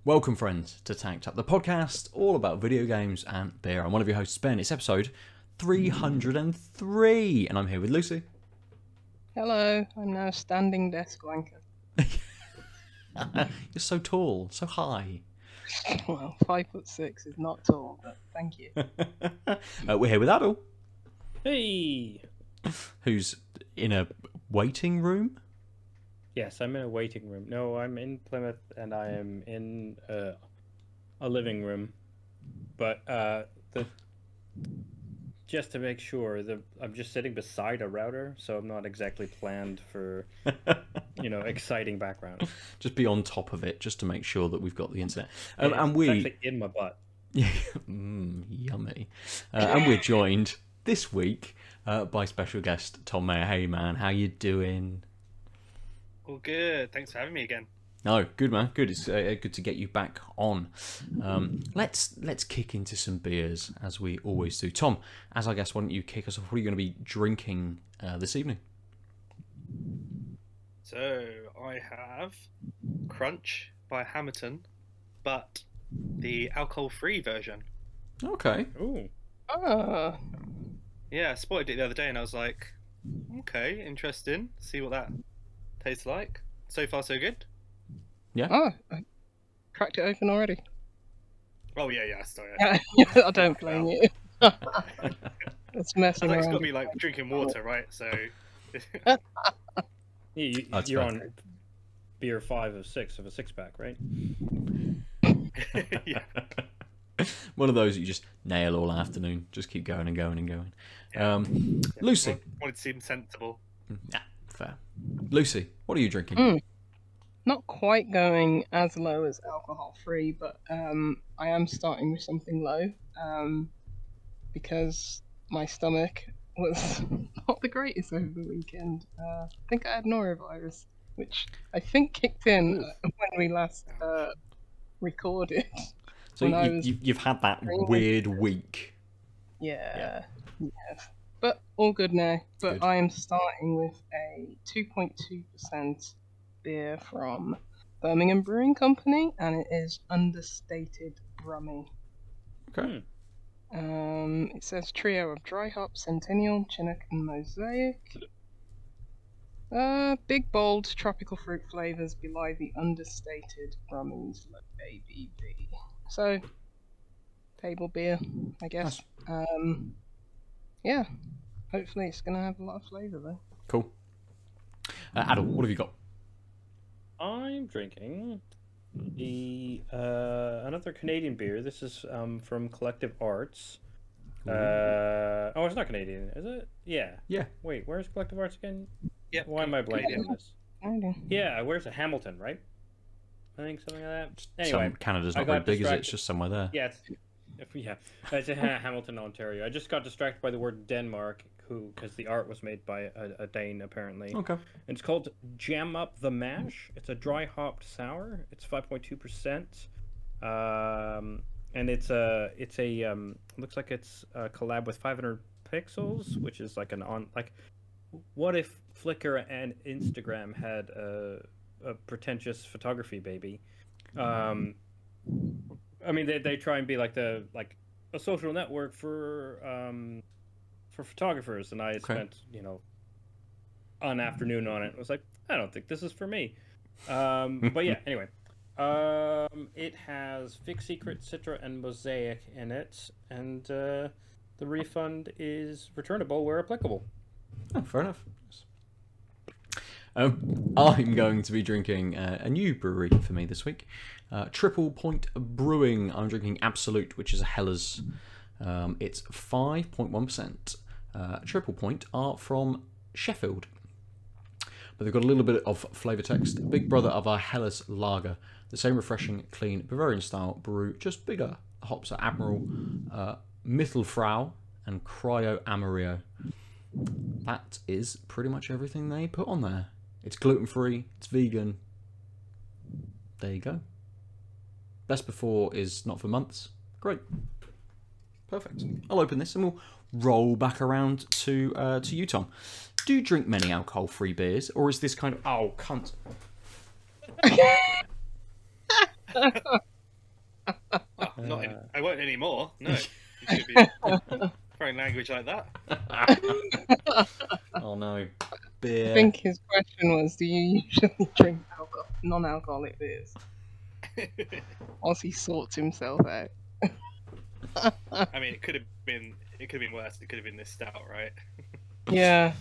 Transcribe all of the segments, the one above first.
Welcome, friends, to Tanked Up, the podcast all about video games and beer. I'm one of your hosts, Ben. It's episode 303, and I'm here with Lucy. Hello, I'm now a standing desk wanker. You're so tall, so high. Well, 5'6" is not tall, but thank you. We're here with Adel, Hey! who's in a waiting room. Yes, I'm in a waiting room. No, I'm in Plymouth and I am in a living room. But just to make sure, I'm just sitting beside a router, so I'm not exactly planned for, exciting background. Just be on top of it, just to make sure that we've got the internet. It's And we, actually in my butt. yummy. And we're joined this week by special guest Tom Mayer. Hey, man, how you doing? All good. Thanks for having me again. No, good man, good. It's good to get you back on. Let's kick into some beers as we always do. Tom, as I guess, why don't you kick us off? What are you going to be drinking this evening? So I have Crunch by Hamilton, but the alcohol-free version. Okay. Ooh. Ah, Yeah, I spotted it the other day and I was like, okay, interesting. See what that tastes like. So far, so good. I cracked it open already. Oh yeah, sorry. I don't blame you. That's I messing think it's got around. to be like drinking water, right? So That's You're fair. on beer 5 of 6 of a 6-pack, right? yeah. One of those that you just nail all afternoon. Just keep going and going and going. Lucy. Wanted to seem sensible. Yeah, fair. Lucy, what are you drinking? Not quite going as low as alcohol-free, but I am starting with something low because my stomach was not the greatest over the weekend. I think I had norovirus, which I think kicked in when we last recorded. So when I was you've had that drinking. weird week. Yeah. Yes. But all good now. But Good. I am starting with a 2.2% beer from Birmingham Brewing Company, and it is Understated Brummy. Okay. It says trio of dry hop, Centennial, Chinook, and Mosaic. Big, bold, tropical fruit flavors belie the understated Brummy's low ABV. So, table beer, I guess. Yeah. Hopefully it's going to have a lot of flavour, though. Cool. Adel, what have you got? I'm drinking another Canadian beer. This is from Collective Arts. It's not Canadian, is it? Yeah. Yeah. Wait, where's Collective Arts again? Yeah. Why am I blanking on this? I do. Yeah, where's it? Hamilton, right? I think something like that. Anyway, Canada's I not very got big, is it? distracted. It's just somewhere there. yeah, it's in Hamilton, Ontario. I just got distracted by the word Denmark, because the art was made by a Dane apparently. Okay. And it's called Jam Up the Mash. It's a dry hopped sour. It's 5.2%. And it's a looks like it's a collab with 500 Pixels, which is like what if Flickr and Instagram had a pretentious photography baby? I mean, they try and be like a social network for photographers, and I spent an afternoon on it. I was like, I don't think this is for me. But yeah, anyway, it has Fig Secret, Citra, and Mosaic in it, and the refund is returnable where applicable. Oh, fair enough. I'm going to be drinking a new brewery for me this week. Triple Point Brewing. I'm drinking Absolute, which is a Helles. It's 5.1%. Triple Point are from Sheffield, but they've got a little bit of flavour text. Big brother of our Helles lager. The same refreshing, clean Bavarian style brew, just bigger. Hops are Admiral, Mittelfrau, and Cryo Amarillo. That is pretty much everything they put on there. It's gluten-free, it's vegan. There you go. Best before is not for months. Great. Perfect. I'll open this and we'll roll back around to you, Tom. Do you drink many alcohol-free beers, or is this kind of... Oh, cunt. Oh, I won't anymore. No, you should be throwing language like that. Oh no, I beer. think his question was, do you usually drink non-alcoholic beers? Whilst he sorts himself out. I mean, it could have been worse. It could have been this stout, right? Yeah,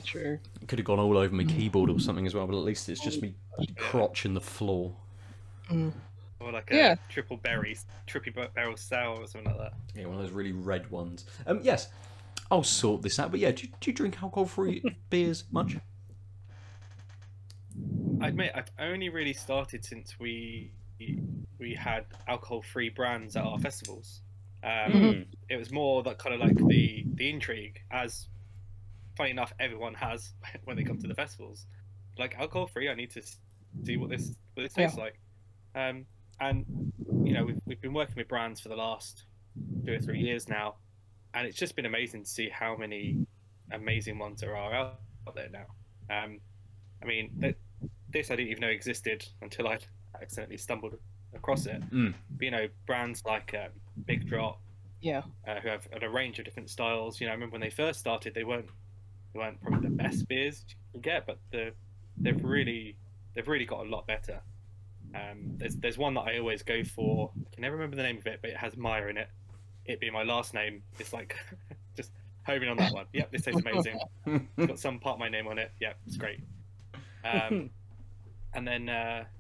true. It could have gone all over my keyboard or something as well, but at least it's just me crotch in the floor. Mm. Or like Yeah. a triple barrel sour or something like that. Yeah, one of those really red ones. Yes, I'll sort this out. But yeah, do you drink alcohol-free beers much? I admit, I've only really started since we had alcohol-free brands at our festivals. It was more that kind of like the intrigue, as funny enough, everyone has when they come to the festivals. Like alcohol-free, I need to see what this tastes like. And you know, we've been working with brands for the last 2 or 3 years now, and it's just been amazing to see how many amazing ones there are out there now. I mean, this I didn't even know existed until I accidentally stumbled across it. But, you know, brands like Big Drop, Yeah. who have a range of different styles. You know, I remember when they first started, they weren't probably the best beers you can get, but they've really got a lot better. There's one that I always go for. I can never remember the name of it, but it has Maya in it. It being my last name, it's like just homing on that one. Yep, this tastes amazing. It's got some part of my name on it. Yep, it's great. And then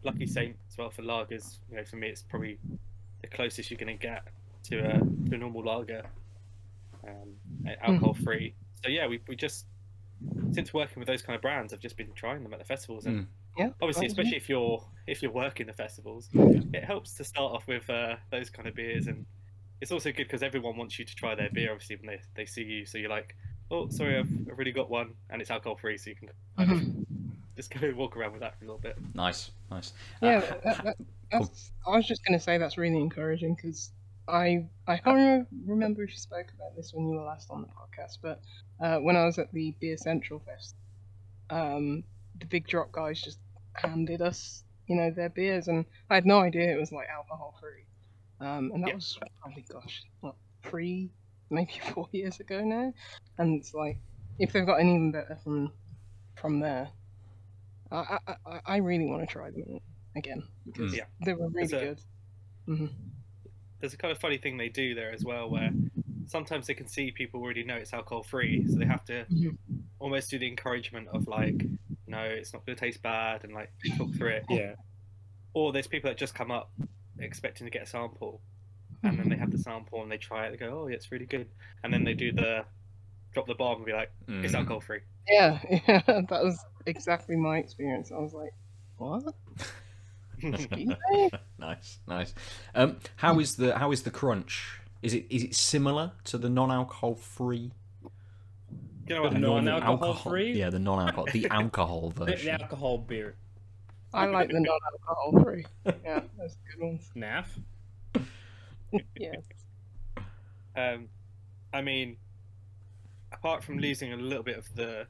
Lucky Saint as well for lagers. You know, for me, it's probably the closest you're going to get to a normal lager, alcohol free. So yeah, we just, since working with those kind of brands, I've just been trying them at the festivals, and Yeah. obviously, especially if you're working the festivals, it helps to start off with those kind of beers, and it's also good because everyone wants you to try their beer, obviously, when they see you. So you're like, oh, sorry, I've already got one, and it's alcohol free, so you can kind of just go walk around with that for a little bit. Nice. Yeah, that's, I was just going to say that's really encouraging, because I can't remember if you spoke about this when you were last on the podcast, but when I was at the Beer Central Fest, the Big Drop guys just handed us, you know, their beers, and I had no idea it was like alcohol free. And that was probably, gosh, what, 3, maybe 4 years ago now. And it's like, if they've got an even better from there, I really want to try them again, because they were really good. There's a kind of funny thing they do there as well, where sometimes they can see people already know it's alcohol free, so they have to almost do the encouragement of like, no, it's not going to taste bad, and like talk through it. Yeah. Or there's people that just come up expecting to get a sample, and then they have the sample and they try it. They go, oh, yeah, it's really good, and then they do the drop the bomb and be like, it's alcohol free. Yeah, that was exactly my experience. I was like, what? Nice. How is the crunch? Is it similar to the non-alcohol free? You know what? The normal non-alcohol alcohol- free? Yeah, the non-alcohol, the alcohol The version. alcohol beer. I like the non-alcohol free. Yeah, those are good ones. NAF? Yeah. I mean, apart from losing a little bit of the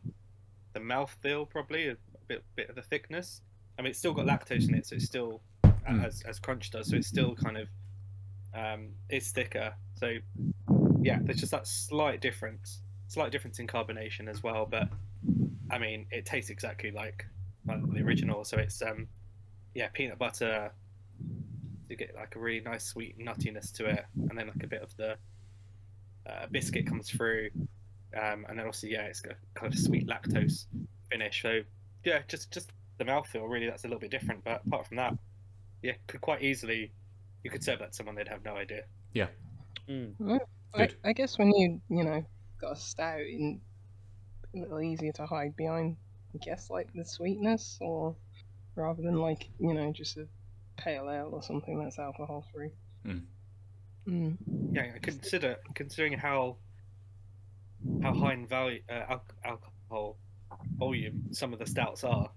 mouthfeel, probably a bit of the thickness. I mean, it's still got lactose in it, so it's still as crunch does. So it's still kind of it's thicker. So yeah, there's just that slight difference in carbonation as well. But I mean, it tastes exactly like the original. So it's peanut butter. You get like a really nice sweet nuttiness to it, and then like a bit of the biscuit comes through, and then also it's got kind of a sweet lactose finish. So yeah, just the mouthfeel, really, that's a little bit different. But apart from that, could quite easily, you could serve that to someone, they'd have no idea. Yeah. Well, I guess when you got a stout, it's a little easier to hide behind, I guess, like the sweetness, or rather than like just a pale ale or something that's alcohol free. Yeah, considering how high in value alcohol volume some of the stouts are,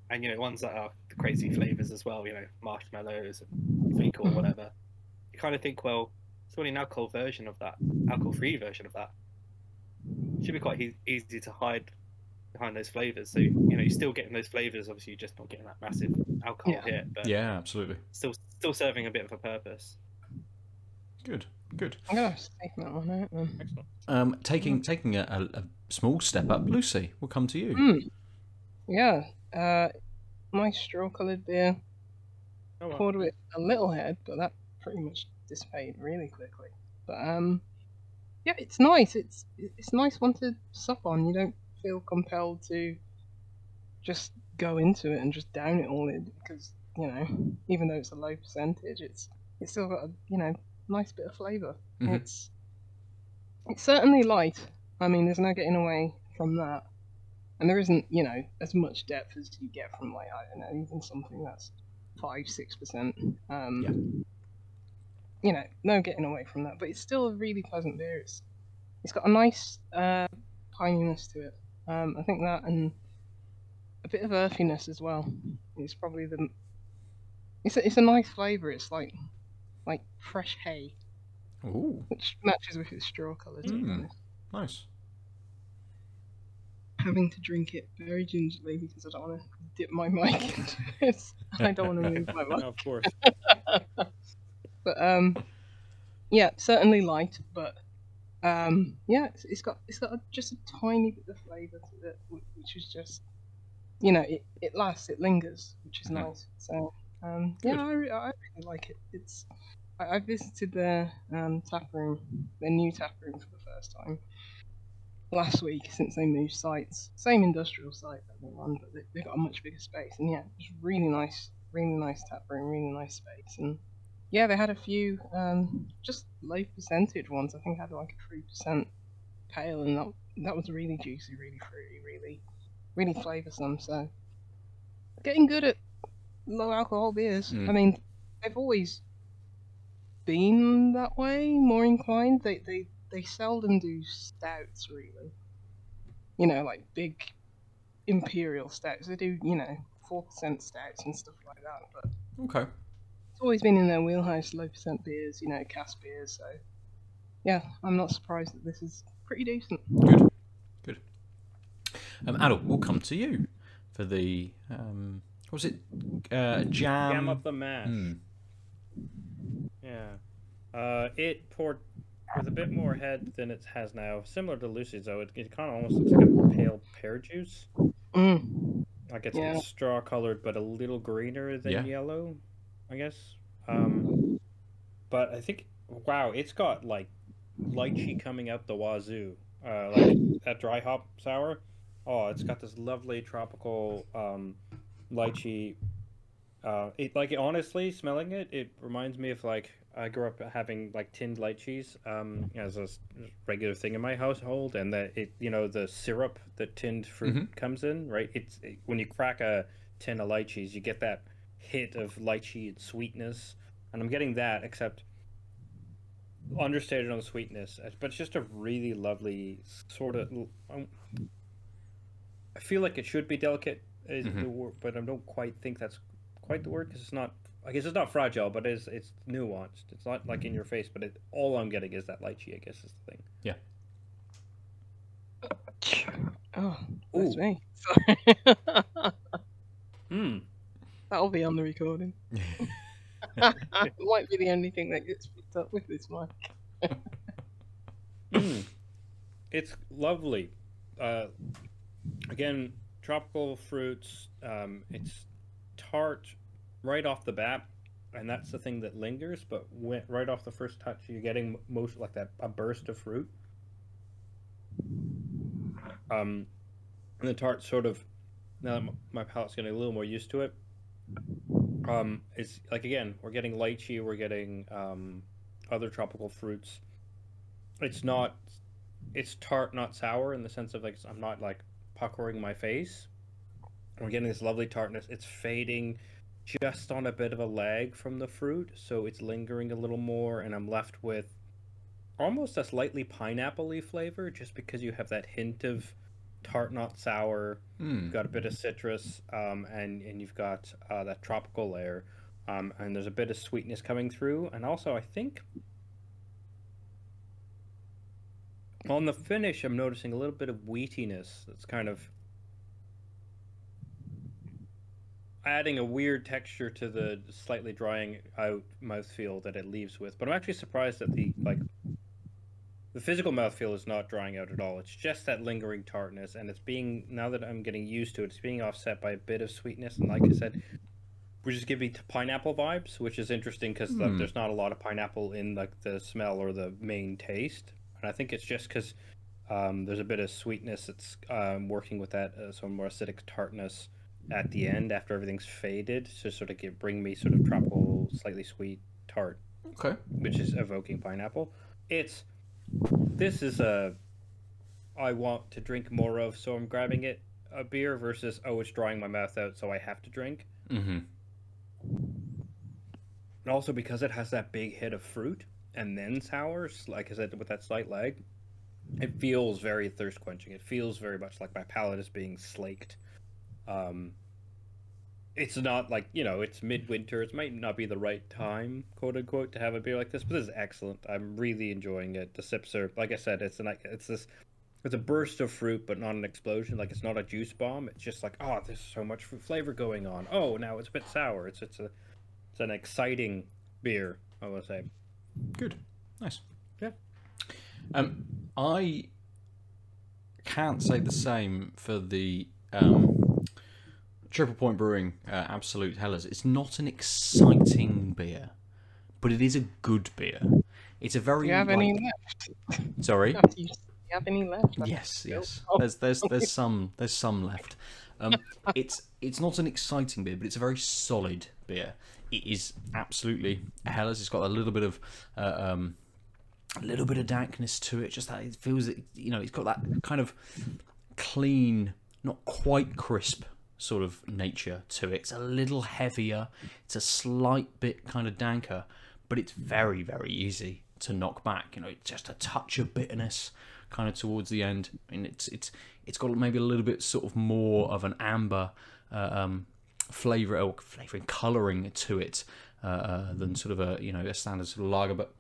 and ones that are the crazy flavors as well, marshmallows and treacle or whatever, you kind of think, well, it's only an alcohol-free version of that. It should be quite easy to hide behind those flavors. So you're still getting those flavors. Obviously, you're just not getting that massive alcohol hit. But yeah, absolutely. Still still serving a bit of a purpose. Good, good. I'm gonna have to take that one out then. Excellent. Taking a small step up, Lucy, we'll come to you. Yeah. Nice straw-coloured beer. Oh, well. Poured with a little head, but that pretty much dissipated really quickly. But yeah, it's nice. It's a nice one to sup on. You don't feel compelled to just go into it and just down it all in because even though it's a low percentage, it's still got a nice bit of flavour. Mhm. It's certainly light. I mean, there's no getting away from that. And there isn't, as much depth as you get from, like, I don't know, even something that's 5-6%. No getting away from that. But it's still a really pleasant beer. It's got a nice pininess to it. I think that and a bit of earthiness as well. It's probably it's a nice flavour. It's like fresh hay, Ooh, which matches with its straw colour. To be honest. nice. Having to drink it very gingerly because I don't want to dip my mic into it. I don't want to move my mic. Of course. But yeah, certainly light. But yeah, it's got just a tiny bit of flavour to it, which is just it lasts, it lingers, which is nice. So yeah, I really like it. I visited their tap room, their new tap room for the first time last week since they moved sites. Same industrial site that they run, but they've got a much bigger space. And yeah, it's really nice tap room, really nice space. And yeah, they had a few just low percentage ones. I think I had like a 3% pale, and that was really juicy, really fruity, really flavoursome. So getting good at low alcohol beers. I mean, they've always been that way, more inclined. They seldom do stouts, really. Like big imperial stouts. They do, 4% stouts and stuff like that. But Okay. it's always been in their wheelhouse, low percent beers, cask beers. So yeah, I'm not surprised that this is pretty decent. Good. Adel, we'll come to you for the what was it? Jam Up the mash. Yeah. It poured with a bit more head than it has now. Similar to Lucy's, though, it kind of almost looks like a pale pear juice. Like it's straw colored, but a little greener than yellow, I guess. But I think, wow, it's got like lychee coming out the wazoo. Like that dry hop sour. Oh, it's got this lovely tropical lychee. Honestly, smelling it, it reminds me of like I grew up having like tinned lychees as a regular thing in my household, and that the syrup that tinned fruit comes in, right? When you crack a tin of lychees, you get that hit of lychee and sweetness, and I'm getting that, except understated on the sweetness, but it's just a really lovely sort of. I feel like it should be delicate, is the word, but I don't quite think that's quite the word, because it's not. I guess it's not fragile, but it's nuanced. It's not like in your face, but all I'm getting is that lychee, I guess, is the thing. Yeah. Oh, that's me. Sorry. That'll be on the recording. It might be the only thing that gets picked up with this mic. It's lovely. Again, tropical fruits. It's tart right off the bat, and that's the thing that lingers. But right off the first touch, you're getting most like a burst of fruit. And the tart sort of, now that my palate's getting a little more used to it, it's like, again, we're getting lychee, we're getting other tropical fruits. It's tart, not sour, in the sense of like I'm not like puckering my face. We're getting this lovely tartness. It's fading just on a bit of a lag from the fruit, so it's lingering a little more, and I'm left with almost a slightly pineapple-y flavor, just because you have that hint of tart, not sour. You've got a bit of citrus, and you've got that tropical layer, and there's a bit of sweetness coming through, and also I think on the finish I'm noticing a little bit of wheatiness. That's kind of, adding a weird texture to the slightly drying out mouthfeel that it leaves with. But I'm actually surprised that the physical mouthfeel is not drying out at all. It's just that lingering tartness, and it's being, now that I'm getting used to it, it's being offset by a bit of sweetness. And like I said, which is giving pineapple vibes, which is interesting because there's not a lot of pineapple in like the smell or the main taste. And I think it's just because there's a bit of sweetness that's working with that some more acidic tartness at the end after everything's faded to sort of bring me sort of tropical, slightly sweet tart. Okay. Which is evoking pineapple. This is I want to drink more of, so I'm grabbing it, a beer, versus, oh, it's drying my mouth out, so I have to drink. Mm-hmm. And also because it has that big hit of fruit and then sours, like I said, with that slight lag, it feels very thirst quenching. It feels very much like my palate is being slaked. It's not like, it's midwinter. It might not be the right time, quote unquote, to have a beer like this, but this is excellent. I'm really enjoying it. The sips are, like I said, it's a burst of fruit, but not an explosion. Like, it's not a juice bomb. It's just like, oh, there's so much fruit flavor going on. Oh, now it's a bit sour. It's an exciting beer, I will say. Good. Nice. Yeah. I can't say the same for the Triple Point Brewing Absolute Helles. It's not an exciting beer, but it is a good beer. It's a very. Do you have any left? Sorry. Do you have any left? Yes. There's some left. It's not an exciting beer, but it's a very solid beer. It is absolutely a Helles. It's got a little bit of dankness to it. Just that it feels that it's got that kind of clean, not quite crisp sort of nature to it. It's a little heavier. It's a slight bit kind of danker, but it's very, very easy to knock back. It's just a touch of bitterness kind of towards the end. I mean, it's got maybe a little bit sort of more of an amber flavoring, colouring to it than sort of a standard sort of lager, but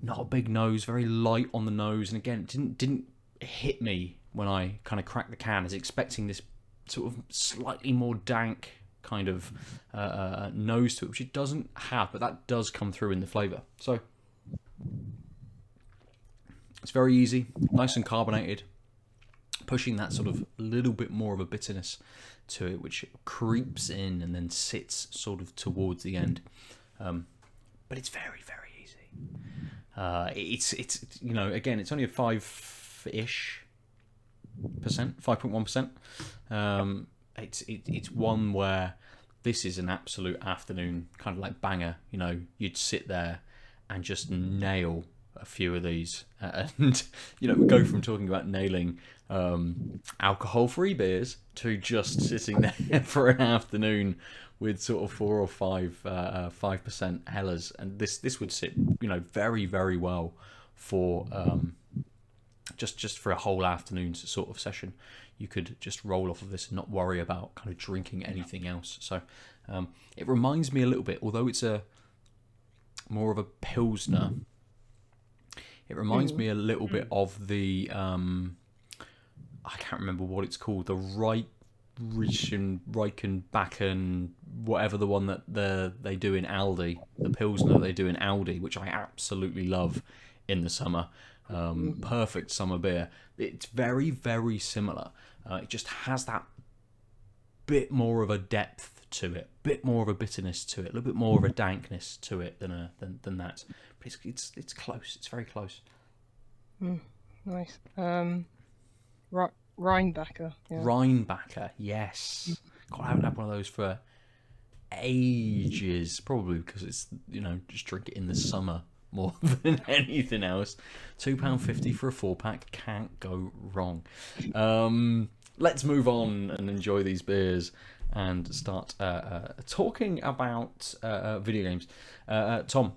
not a big nose, very light on the nose. And again, it didn't hit me when I kind of cracked the can as expecting this sort of slightly more dank kind of nose to it, which it doesn't have, but that does come through in the flavour. So it's very easy, nice and carbonated, pushing that sort of little bit more of a bitterness to it, which creeps in and then sits sort of towards the end. But it's very, very easy. It's again, it's only a 5-ish %, 5.1%. It's one where this is an absolute afternoon kind of like banger. You'd sit there and just nail a few of these, and we go from talking about nailing alcohol-free beers to just sitting there for an afternoon with sort of 4 or 5% Helles, and this would sit very, very well for just for a whole afternoon's sort of session. You could just roll off of this and not worry about kind of drinking anything else. So it reminds me a little bit, although it's a more of a Pilsner, it reminds me a little bit of the I can't remember what it's called, the Reichenbachen, whatever, the one that they do in Aldi, the Pilsner that they do in Aldi, which I absolutely love in the summer. Perfect summer beer. It's very, very similar. It just has that bit more of a depth to it, bit more of a bitterness to it, a little bit more of a dankness to it than that. But it's close. It's very close. Nice. Rheinbacher. Yeah. Rheinbacher, yes. God, I haven't had one of those for ages. Probably because it's just drink it in the summer more than anything else. £2.50 for a 4-pack, can't go wrong. Let's move on and enjoy these beers and start talking about video games. Tom,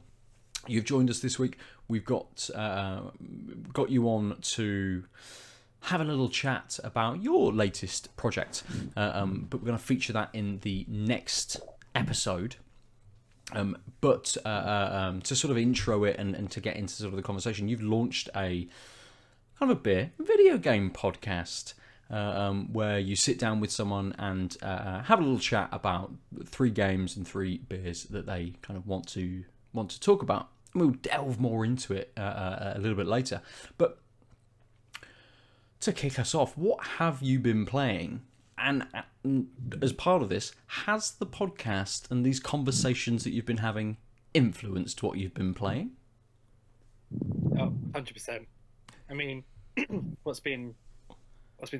you've joined us this week. We've got you on to have a little chat about your latest project, but we're going to feature that in the next episode. But to sort of intro it and to get into sort of the conversation, you've launched a kind of a video game podcast. where you sit down with someone and have a little chat about 3 games and 3 beers that they kind of want to talk about. And we'll delve more into it a little bit later. But to kick us off, what have you been playing? And as part of this, has the podcast and these conversations that you've been having influenced what you've been playing? Oh, 100%. I mean, what's been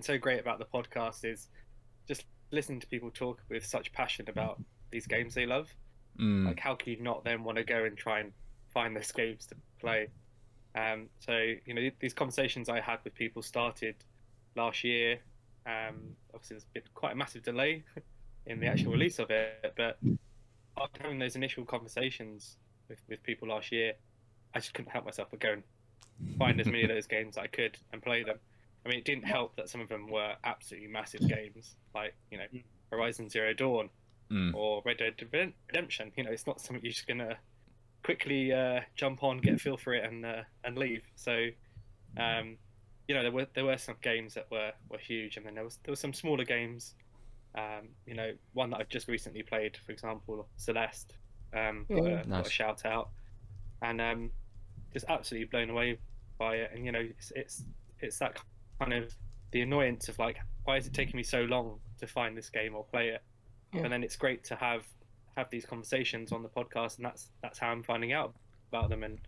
so great about the podcast is just listening to people talk with such passion about these games they love. Like, how can you not then want to go and try and find those games to play? So, these conversations I had with people started last year. Obviously, there's been quite a massive delay in the actual release of it, but after having those initial conversations with people last year, I just couldn't help myself but go and find as many of those games I could and play them. I mean, it didn't help that some of them were absolutely massive games, like, Horizon Zero Dawn or Red Dead Redemption. It's not something you're just going to quickly jump on, get a feel for it, and leave. So, there were some games that were huge, and then there was some smaller games. One that I've just recently played, for example, Celeste, got a shout out, and just absolutely blown away by it. And it's that kind of the annoyance of, like, why is it taking me so long to find this game or play it? Yeah. And then it's great to have these conversations on the podcast, and that's how I'm finding out about them and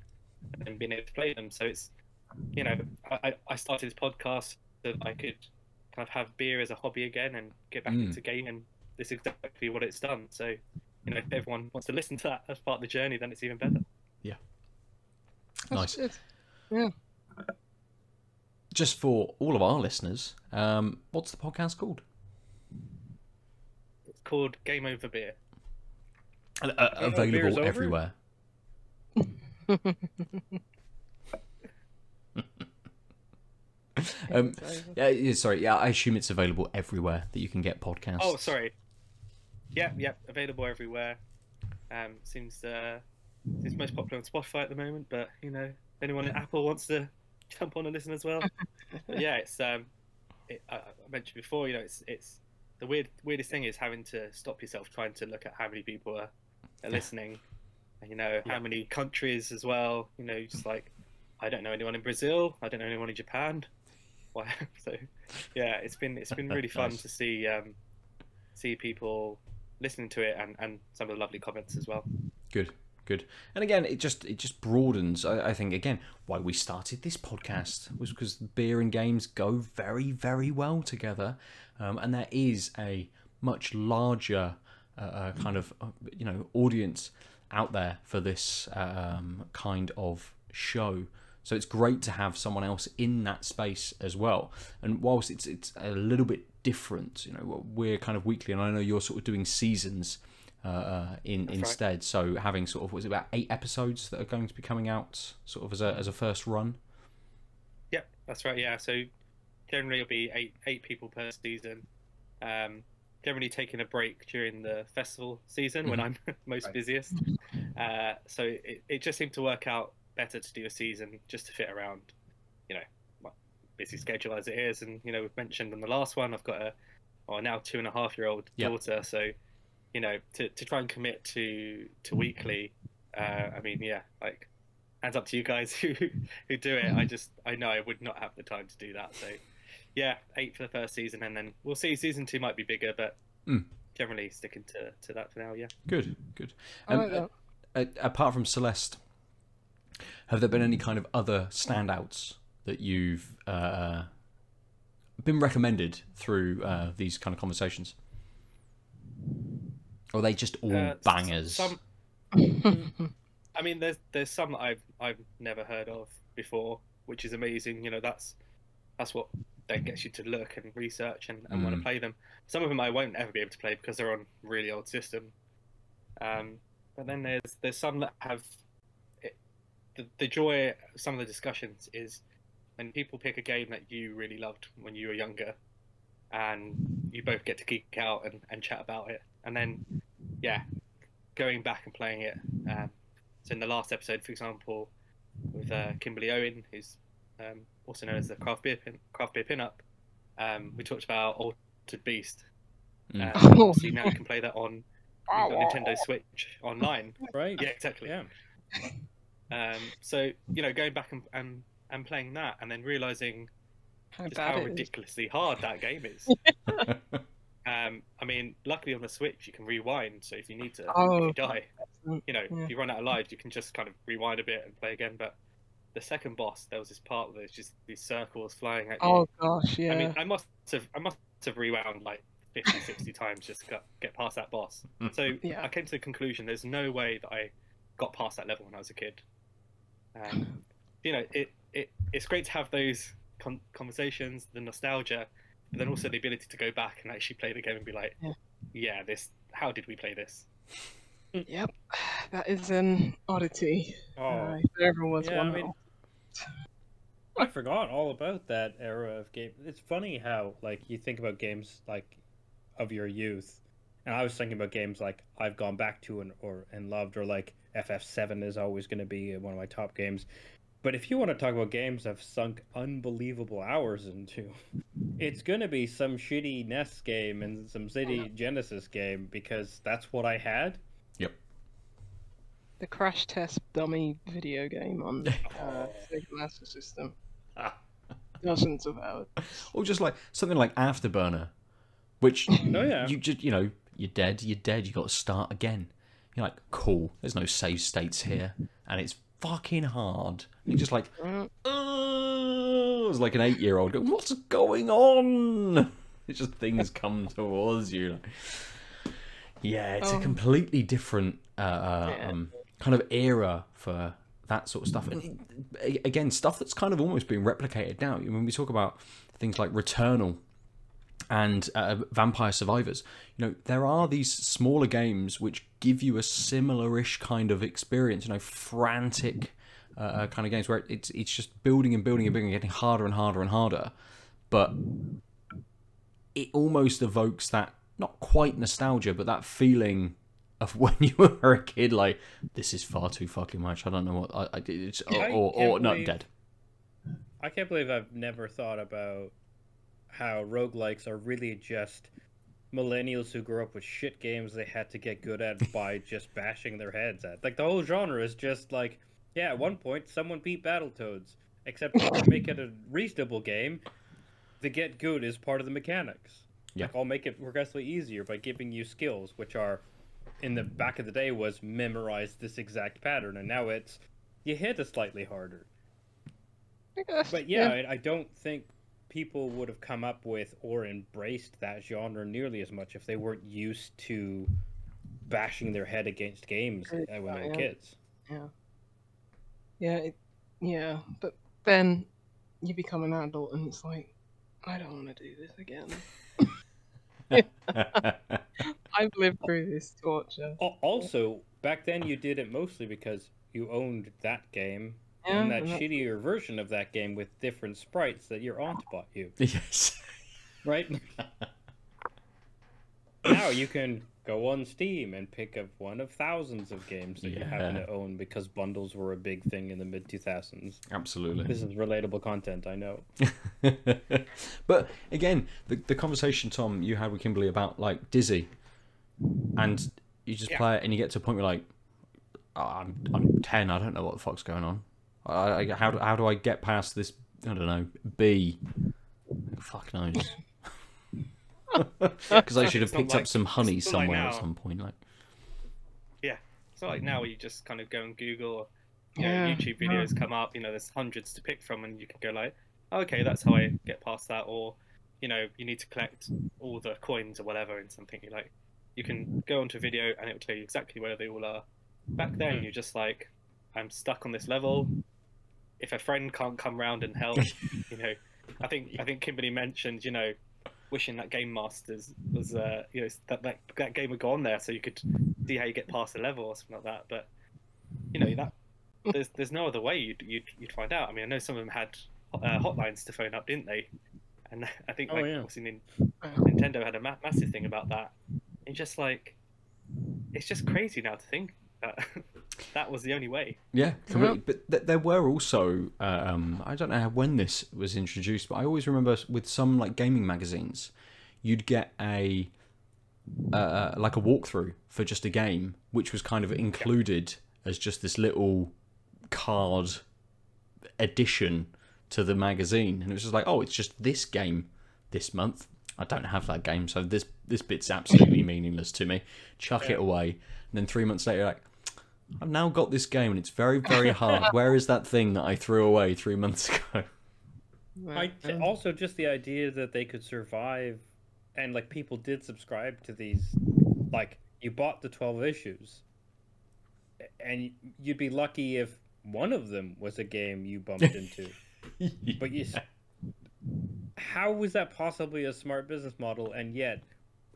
being able to play them. So it's, I started this podcast so that I could kind of have beer as a hobby again and get back into gaming, and this is exactly what it's done. So, if everyone wants to listen to that as part of the journey, then it's even better. Yeah. That's nice. Good. Yeah. Just for all of our listeners, what's the podcast called? It's called Game Over Beer. Available everywhere. Sorry. I assume it's available everywhere that you can get podcasts. Oh, sorry. Yeah, available everywhere. Seems most popular on Spotify at the moment, but anyone at Apple wants to jump on and listen as well. But yeah, it's I mentioned before, it's the weirdest thing is having to stop yourself trying to look at how many people are listening, and how many countries as well. Just like, I don't know anyone in Brazil, I don't know anyone in Japan. So yeah, it's been really fun Nice. to see people listening to it, and some of the lovely comments as well. Good. And again, it just broadens. I think, again, why we started this podcast was because beer and games go very, very well together, and there is a much larger kind of audience out there for this kind of show. So it's great to have someone else in that space as well. And whilst it's a little bit different, we're kind of weekly, and I know you're sort of doing seasons instead. Right. So having sort of, was it about 8 episodes that are going to be coming out sort of as a first run? Yep, that's right. Yeah, so generally it'll be eight people per season. Generally taking a break during the festival season when I'm most busiest. So it just seemed to work out better to do a season just to fit around, my busy schedule as it is. And we've mentioned in the last one, I've got a now 2.5-year-old daughter, so to try and commit to weekly, like, hands up to you guys who do it. I know I would not have the time to do that. So yeah, 8 for the first season, and then we'll see. Season 2 might be bigger, but generally sticking to that for now. Yeah. Good. I like that. Apart from Celeste, have there been any kind of other standouts that you've been recommended through these kind of conversations? Or are they just all bangers? Some, I mean, there's some that I've never heard of before, which is amazing. That's what then gets you to look and research and want to play them. Some of them I won't ever be able to play because they're on really old system. But then there's some that have the joy of some of the discussions is when people pick a game that you really loved when you were younger, and you both get to geek out and chat about it, and then going back and playing it. So in the last episode, for example, with Kimberly Owen, who's also known as the Craft Beer Pinup, We talked about Altered Beast. Mm. Obviously now you can play that on you've got Nintendo Switch online. Right. Yeah, exactly. Yeah. So going back and playing that, and then realizing How just bad how it is. ridiculously hard that game is. I mean, luckily on the Switch you can rewind, so if you need to, if you die, Yeah. if you run out of lives, you can just kind of rewind a bit and play again. But the second boss, there was this part where there's just these circles flying at you. Oh gosh, yeah. I mean, I must have rewound like 50, 60 times just to get past that boss. So Yeah. I came to the conclusion there's no way that I got past that level when I was a kid. It's great to have those conversations, the nostalgia, but then also the ability to go back and actually play the game and be like, yeah, how did we play this? Yep, that is an oddity. Oh, If there ever was yeah, one. I mean, I forgot all about that era of game. It's funny how, like, you think about games like of your youth, and I was thinking about games like I've gone back to and loved, or like FF7 is always going to be one of my top games. But if you want to talk about games I've sunk unbelievable hours into, it's going to be some shitty NES game and some shitty Genesis game, because that's what I had. Yep. The Crash Test dummy video game on Sega Master System. Dozens of hours. Or just like something like Afterburner, which Oh yeah. you just you're dead, you got to start again. You're like, cool, there's no save states here, and it's fucking hard. You're just like, it's like an 8-year-old going, what's going on? It's just things come towards you. Yeah, it's a completely different kind of era for that sort of stuff. And again, stuff that's kind of almost being replicated now. When we talk about things like Returnal and Vampire Survivors, there are these smaller games which give you a similar-ish kind of experience, frantic kind of games where it's just building and building and building, getting harder and harder and harder, but it almost evokes that, not quite nostalgia, but that feeling of when you were a kid, like, this is far too fucking much, I don't know what I did, or not dead. I can't believe I've never thought about how roguelikes are really just millennials who grew up with shit games they had to get good at by just bashing their heads at. Like, the whole genre is just like, yeah, at one point someone beat Battletoads, except to make it a reasonable game, the get good is part of the mechanics. Yeah. Like, I'll make it progressively easier by giving you skills, which are, in the back of the day, was memorize this exact pattern, and now it's, you hit it slightly harder. But yeah, I don't think people would have come up with or embraced that genre nearly as much if they weren't used to bashing their head against games when they were kids. Yeah, but then you become an adult and it's like, I don't want to do this again. I've lived through this torture. Also, back then you did it mostly because you owned that game and that shittier version of that game with different sprites that your aunt bought you. Yes. Right? Now you can go on Steam and pick up one of thousands of games that you happen to own because bundles were a big thing in the mid-2000s. Absolutely. This is relatable content, I know. But again, the conversation, Tom, you had with Kimberly about like Dizzy, and you just play it and you get to a point where like, I'm 10, I don't know what the fuck's going on. How do I get past this? I don't know. B. Fuck knows. Because I should have picked up some honey somewhere at some point. Like, yeah, it's not like now where you just kind of go and Google, YouTube videos come up. There's hundreds to pick from, and you can go like, oh, okay, that's how I get past that. Or, you need to collect all the coins or whatever in something. You can go onto a video and it will tell you exactly where they all are. Back then, you're just like, I'm stuck on this level. If a friend can't come round and help, I think Kimberly mentioned, wishing that Game Masters was, that game would go on there so you could see how you get past the level or something like that. But, that there's no other way you'd find out. I mean, I know some of them had hotlines to phone up, didn't they? And I think obviously Nintendo had a massive thing about that. It's just like, it's just crazy now to think that. that was the only way. Yeah, completely. But there were also I don't know when this was introduced, but I always remember with some like gaming magazines, you'd get a like a walkthrough for just a game, which was kind of included as just this little card addition to the magazine, and it was just like, oh, it's just this game this month. I don't have that game, so this bit's absolutely meaningless to me. Chuck it away. And then 3 months later, you're like, I've now got this game, and it's very, very hard. Where is that thing that I threw away 3 months ago? Also, just the idea that they could survive, and like people did subscribe to these. Like, you bought the 12 issues, and you'd be lucky if one of them was a game you bumped into. But how was that possibly a smart business model? And yet,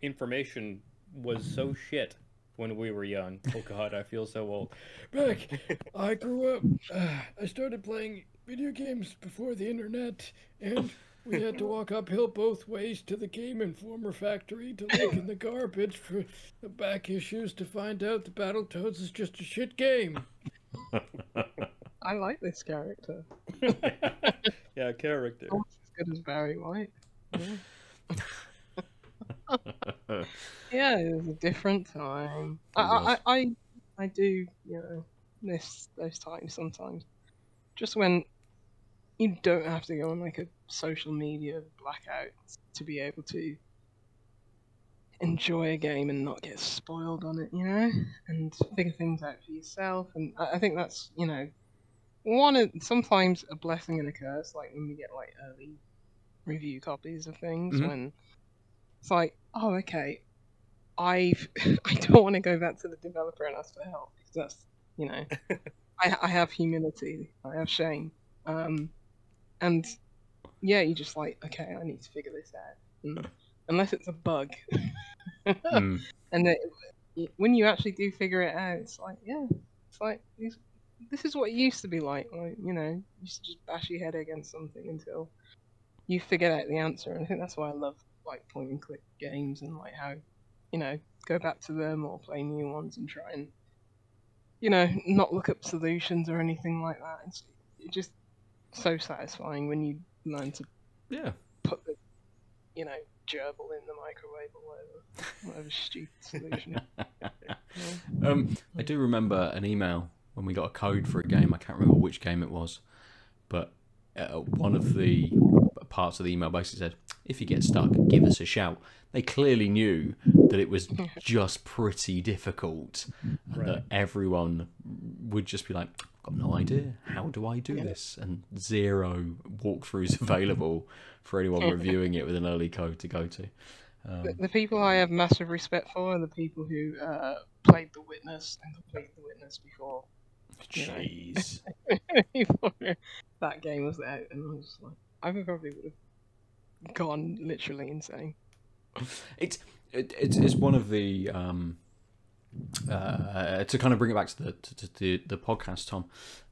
information was so shit when we were young. Oh God, I feel so old. Back, I grew up. I started playing video games before the internet, and we had to walk uphill both ways to the Game Informer factory to look in the garbage for the back issues to find out the Battletoads is just a shit game. I like this character. Yeah, character. Almost as good as Barry White. Yeah, it was a different time. I do, miss those times sometimes. Just when you don't have to go on like a social media blackout to be able to enjoy a game and not get spoiled on it, and figure things out for yourself. And I think that's, sometimes a blessing and a curse, like when we get like early review copies of things, when it's like, oh, okay, I don't want to go back to the developer and ask for help, because that's, I have humility, I have shame, and yeah, you just like, okay, I need to figure this out, and, unless it's a bug, and then when you actually do figure it out, it's like, yeah, it's like this is what it used to be like, you used to just bash your head against something until you figured out the answer. And I think that's why I love like point and click games, and like how, go back to them or play new ones and try and, not look up solutions or anything like that. It's just so satisfying when you learn to put the, gerbil in the microwave or whatever stupid solution. I do remember an email when we got a code for a game. I can't remember which game it was, but one of the parts of the email basically said, if you get stuck, give us a shout. They clearly knew that it was just pretty difficult, and that everyone would just be like, I've got no idea, how do I do this? And 0 walkthroughs available for anyone reviewing it with an early code to go to. The people I have massive respect for are the people who played The Witness and completed The Witness before. Jeez. Before that game was out, and I was like, I probably would have gone literally insane. It's one of the to kind of bring it back to the podcast, Tom.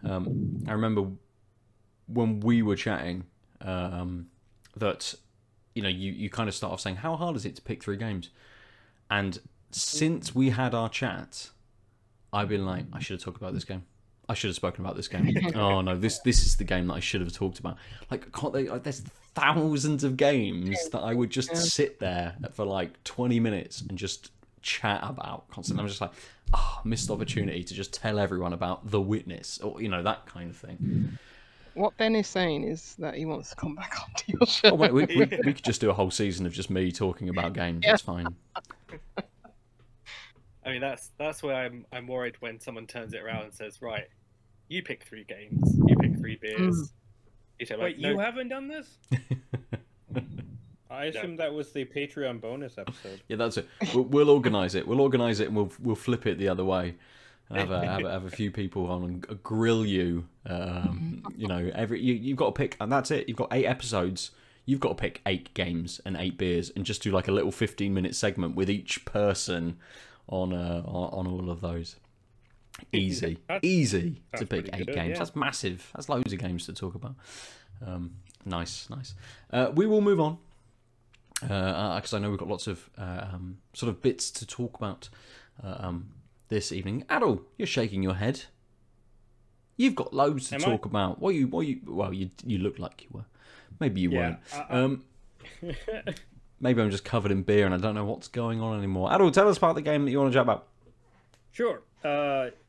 I remember when we were chatting that you kind of start off saying, how hard is it to pick 3 games? And since we had our chat, I've been like, I should have talked about this game. I should have spoken about this game. Oh no, this is the game that I should have talked about. Like, there's thousands of games that I would just sit there for like 20 minutes and just chat about constantly. I'm just like, missed opportunity to just tell everyone about The Witness, or that kind of thing. What Ben is saying is that he wants to come back onto your show. Oh wait, we could just do a whole season of just me talking about games. That's fine. I mean, that's where I'm worried when someone turns it around and says, right, you pick 3 games, you pick 3 beers. You say, Wait, no. you haven't done this? I assume that was the Patreon bonus episode. Yeah, that's it. We'll organise it. We'll organise it, and we'll flip it the other way. Have a few people on and grill you. You've got to pick, and that's it. You've got 8 episodes. You've got to pick 8 games and 8 beers, and just do like a little 15-minute segment with each person on all of those. Easy to pick 8 games. Yeah. That's massive. That's loads of games to talk about. Nice. We will move on because I know we've got lots of sort of bits to talk about this evening. Adol, you're shaking your head. You've got loads to talk about. Well, you look like you were. Maybe you weren't. Maybe I'm just covered in beer and I don't know what's going on anymore. Adol, tell us about the game that you want to chat about. Sure.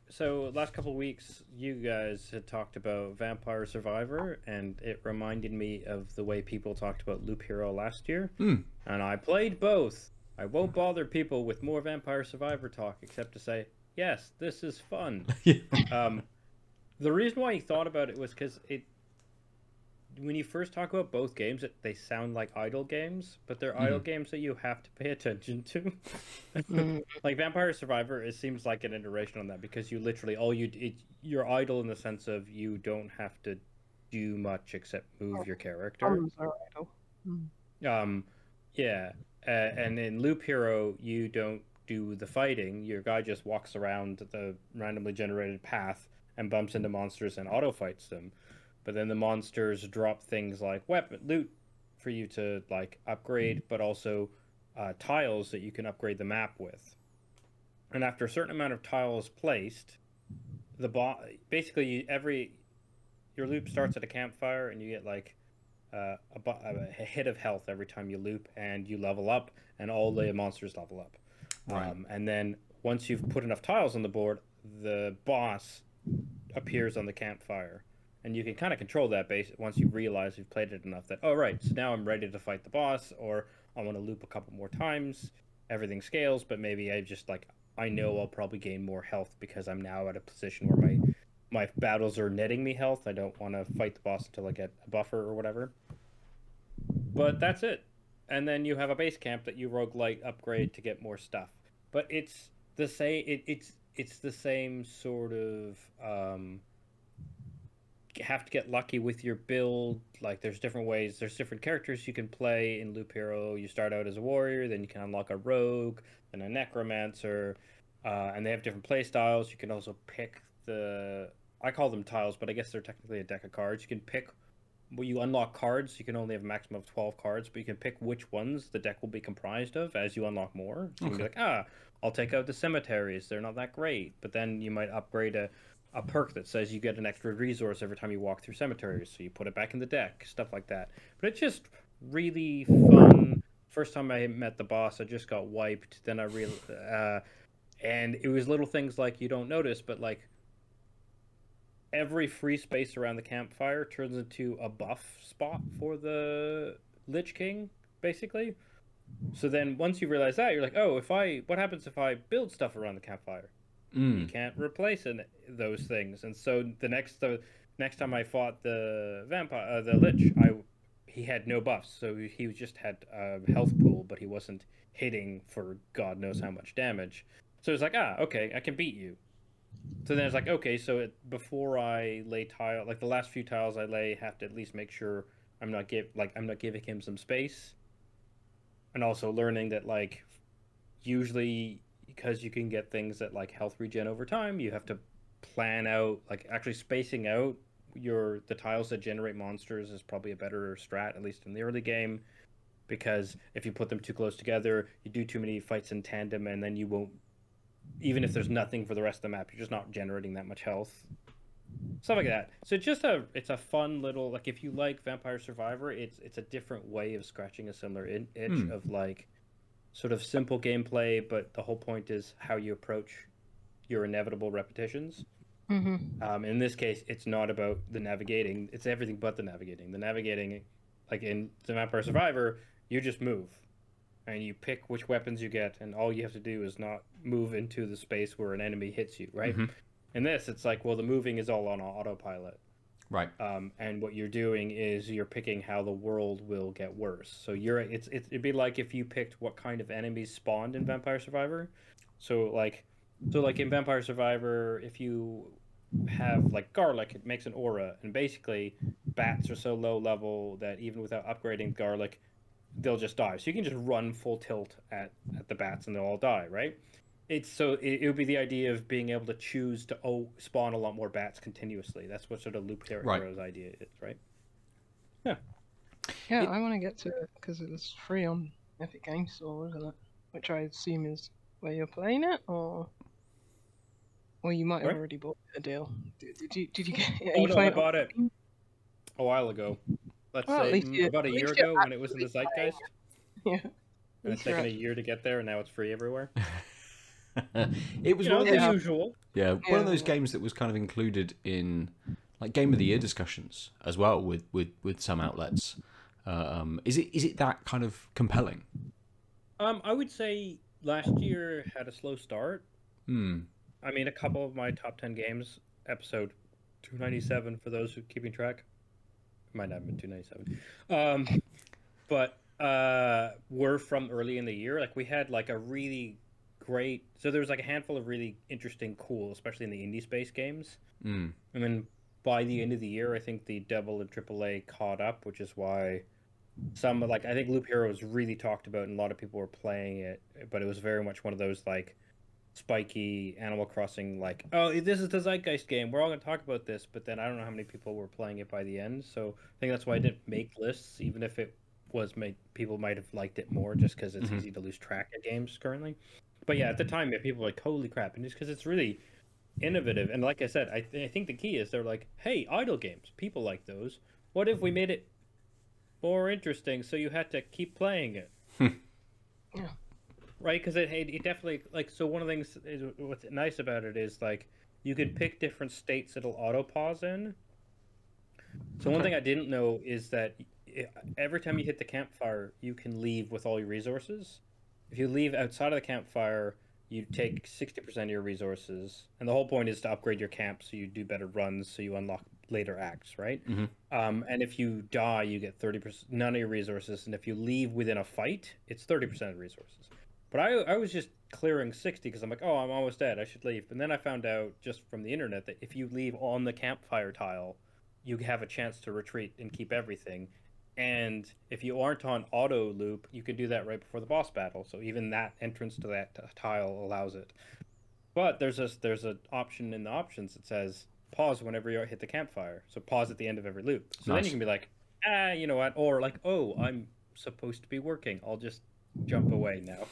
So last couple of weeks, you guys had talked about Vampire Survivor, and it reminded me of the way people talked about Loop Hero last year. And I played both. I won't bother people with more Vampire Survivor talk, except to say, yes, this is fun. The reason why I thought about it was because when you first talk about both games, they sound like idle games, but they're idle games that you have to pay attention to. Like Vampire Survivor, it seems like an iteration on that, because you literally you're idle in the sense of you don't have to do much except move your character. Are idle. And in Loop Hero, you don't do the fighting. Your guy just walks around the randomly generated path and bumps into monsters and auto fights them. But then the monsters drop things like loot for you to like upgrade, but also tiles that you can upgrade the map with. And after a certain amount of tiles placed, basically your loop starts at a campfire, and you get like a hit of health every time you loop, and you level up, and all the monsters level up. Right. And then once you've put enough tiles on the board, the boss appears on the campfire. And you can kind of control that base once you realize you've played it enough that, oh, right, so now I'm ready to fight the boss, or I want to loop a couple more times. Everything scales, but maybe I know I'll probably gain more health because I'm now at a position where my battles are netting me health. I don't want to fight the boss until I get a buffer or whatever. But that's it. And then you have a base camp that you roguelite upgrade to get more stuff. But it's the same. It's the same sort of. Have to get lucky with your build. Like there's different ways, there's different characters you can play in Loop Hero. You start out as a warrior, then you can unlock a rogue, then a necromancer, and they have different play styles. You can also pick I call them tiles, but I guess they're technically a deck of cards. You can pick, you unlock cards. You can only have a maximum of 12 cards, but you can pick which ones the deck will be comprised of as you unlock more. So you can be like, I'll take out the cemeteries, they're not that great, but then you might upgrade a perk that says you get an extra resource every time you walk through cemeteries, so you put it back in the deck, stuff like that. But it's just really fun. First time I met the boss, I just got wiped. Then and it was little things like you don't notice, but like every free space around the campfire turns into a buff spot for the Lich King, basically. So then once you realize that, you're like, oh, what happens if I build stuff around the campfire? You can't replace those things. And so the next time I fought the Lich, he had no buffs, so he just had a health pool, but he wasn't hitting for God knows how much damage. So it's like, okay, I can beat you. So then it's like, okay, so before I lay tile, like the last few tiles I lay, have to at least make sure I'm not giving him some space, and also learning that like usually, because you can get things that like health regen over time, you have to plan out, like actually spacing out the tiles that generate monsters is probably a better strat, at least in the early game, because if you put them too close together, you do too many fights in tandem, and then you won't, even if there's nothing for the rest of the map, you're just not generating that much health. Stuff like that. So it's a fun little, like if you like Vampire Survivor, it's a different way of scratching a similar itch of like sort of simple gameplay, but the whole point is how you approach your inevitable repetitions. In this case, it's not about the navigating, it's everything but the navigating. The navigating, like in the Vampire Survivor, you just move and you pick which weapons you get, and all you have to do is not move into the space where an enemy hits you, right? In this, it's like, well, the moving is all on autopilot. Right. And what you're doing is you're picking how the world will get worse. So it'd be like if you picked what kind of enemies spawned in Vampire Survivor. So like in Vampire Survivor, if you have like garlic, it makes an aura, and basically bats are so low level that even without upgrading garlic, they'll just die. So you can just run full tilt at the bats and they'll all die, right? It would be the idea of being able to choose to spawn a lot more bats continuously. That's what sort of Loop Hero's idea is, right? Yeah, I want to get to it because it was free on Epic Games Store, wasn't it? Which I assume is where you're playing it, or Or you might have Right? already bought a deal. Did you get? Are Oh you no, I playing? bought it a while ago. Let's Well, at say least you. about a At year least you're ago when it was in the actually zeitgeist, playing. Yeah. and it's taken a year to get there, and now it's free everywhere. It was You one know, of the those, Yeah. usual. one of Yeah. those games that was kind of included in like Game of the Year discussions as well with some outlets. Is it that kind of compelling? I would say last year had a slow start. Hmm. I mean, a couple of my top 10 games, episode 297 for those who keeping track. Might not have been 297. But were from early in the year. Like we had like a really great. So there was like a handful of really interesting, cool, especially in the indie space games. Hmm. And then by the end of the year, I think the Double and AAA caught up, which is why some like I think Loop Hero was really talked about and a lot of people were playing it, but it was very much one of those like spiky Animal Crossing like, oh, this is the Zeitgeist game. We're all going to talk about this, but then I don't know how many people were playing it by the end. So I think that's why I didn't make lists, even if it was made. People might have liked it more just because it's easy to lose track of games currently. But yeah, at the time, yeah, people were like, holy crap, and just because it's really innovative. And like I said, I think the key is they're like, hey, idle games, people like those. What if we made it more interesting so you had to keep playing it? Yeah. Right, because it definitely like so one of the things is what's nice about it is like you could pick different states it'll auto pause in. So one thing I didn't know is that every time you hit the campfire, you can leave with all your resources. If you leave outside of the campfire, you take 60% of your resources, and the whole point is to upgrade your camp so you do better runs, so you unlock later acts, right? And if you die, you get 30%, none of your resources, and if you leave within a fight, it's 30% of resources. But I was just clearing 60 because I'm like, oh, I'm almost dead. I should leave. And then I found out just from the internet that if you leave on the campfire tile, you have a chance to retreat and keep everything. And if you aren't on auto loop, you can do that right before the boss battle. So even that entrance to that tile allows it. But there's an option in the options that says pause whenever you hit the campfire. So pause at the end of every loop. So then Nice. you can be like, you know what? Or like, oh, I'm supposed to be working. I'll just jump away now.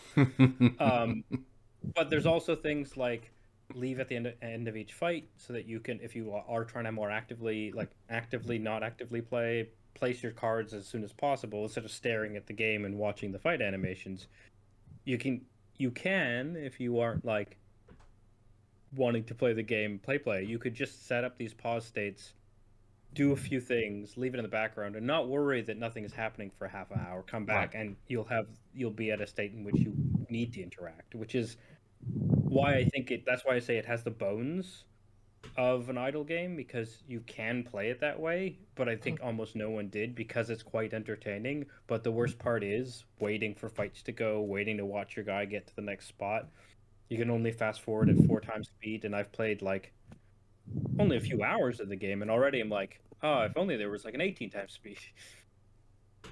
But there's also things like leave at the end of each fight so that you can, if you are trying to more actively, like actively, not actively play, place your cards as soon as possible instead of staring at the game and watching the fight animations. You can, if you aren't like wanting to play the game, play, you could just set up these pause states, do a few things, leave it in the background, and not worry that nothing is happening for half an hour. Come back, and you'll be at a state in which you need to interact, which is why I think that's why I say it has the bones of an idle game, because you can play it that way, but I think almost no one did because it's quite entertaining. But the worst part is waiting for fights to go, waiting to watch your guy get to the next spot. You can only fast forward at 4 times speed, and I've played like only a few hours of the game, and already I'm like, oh, if only there was like an 18 times speed.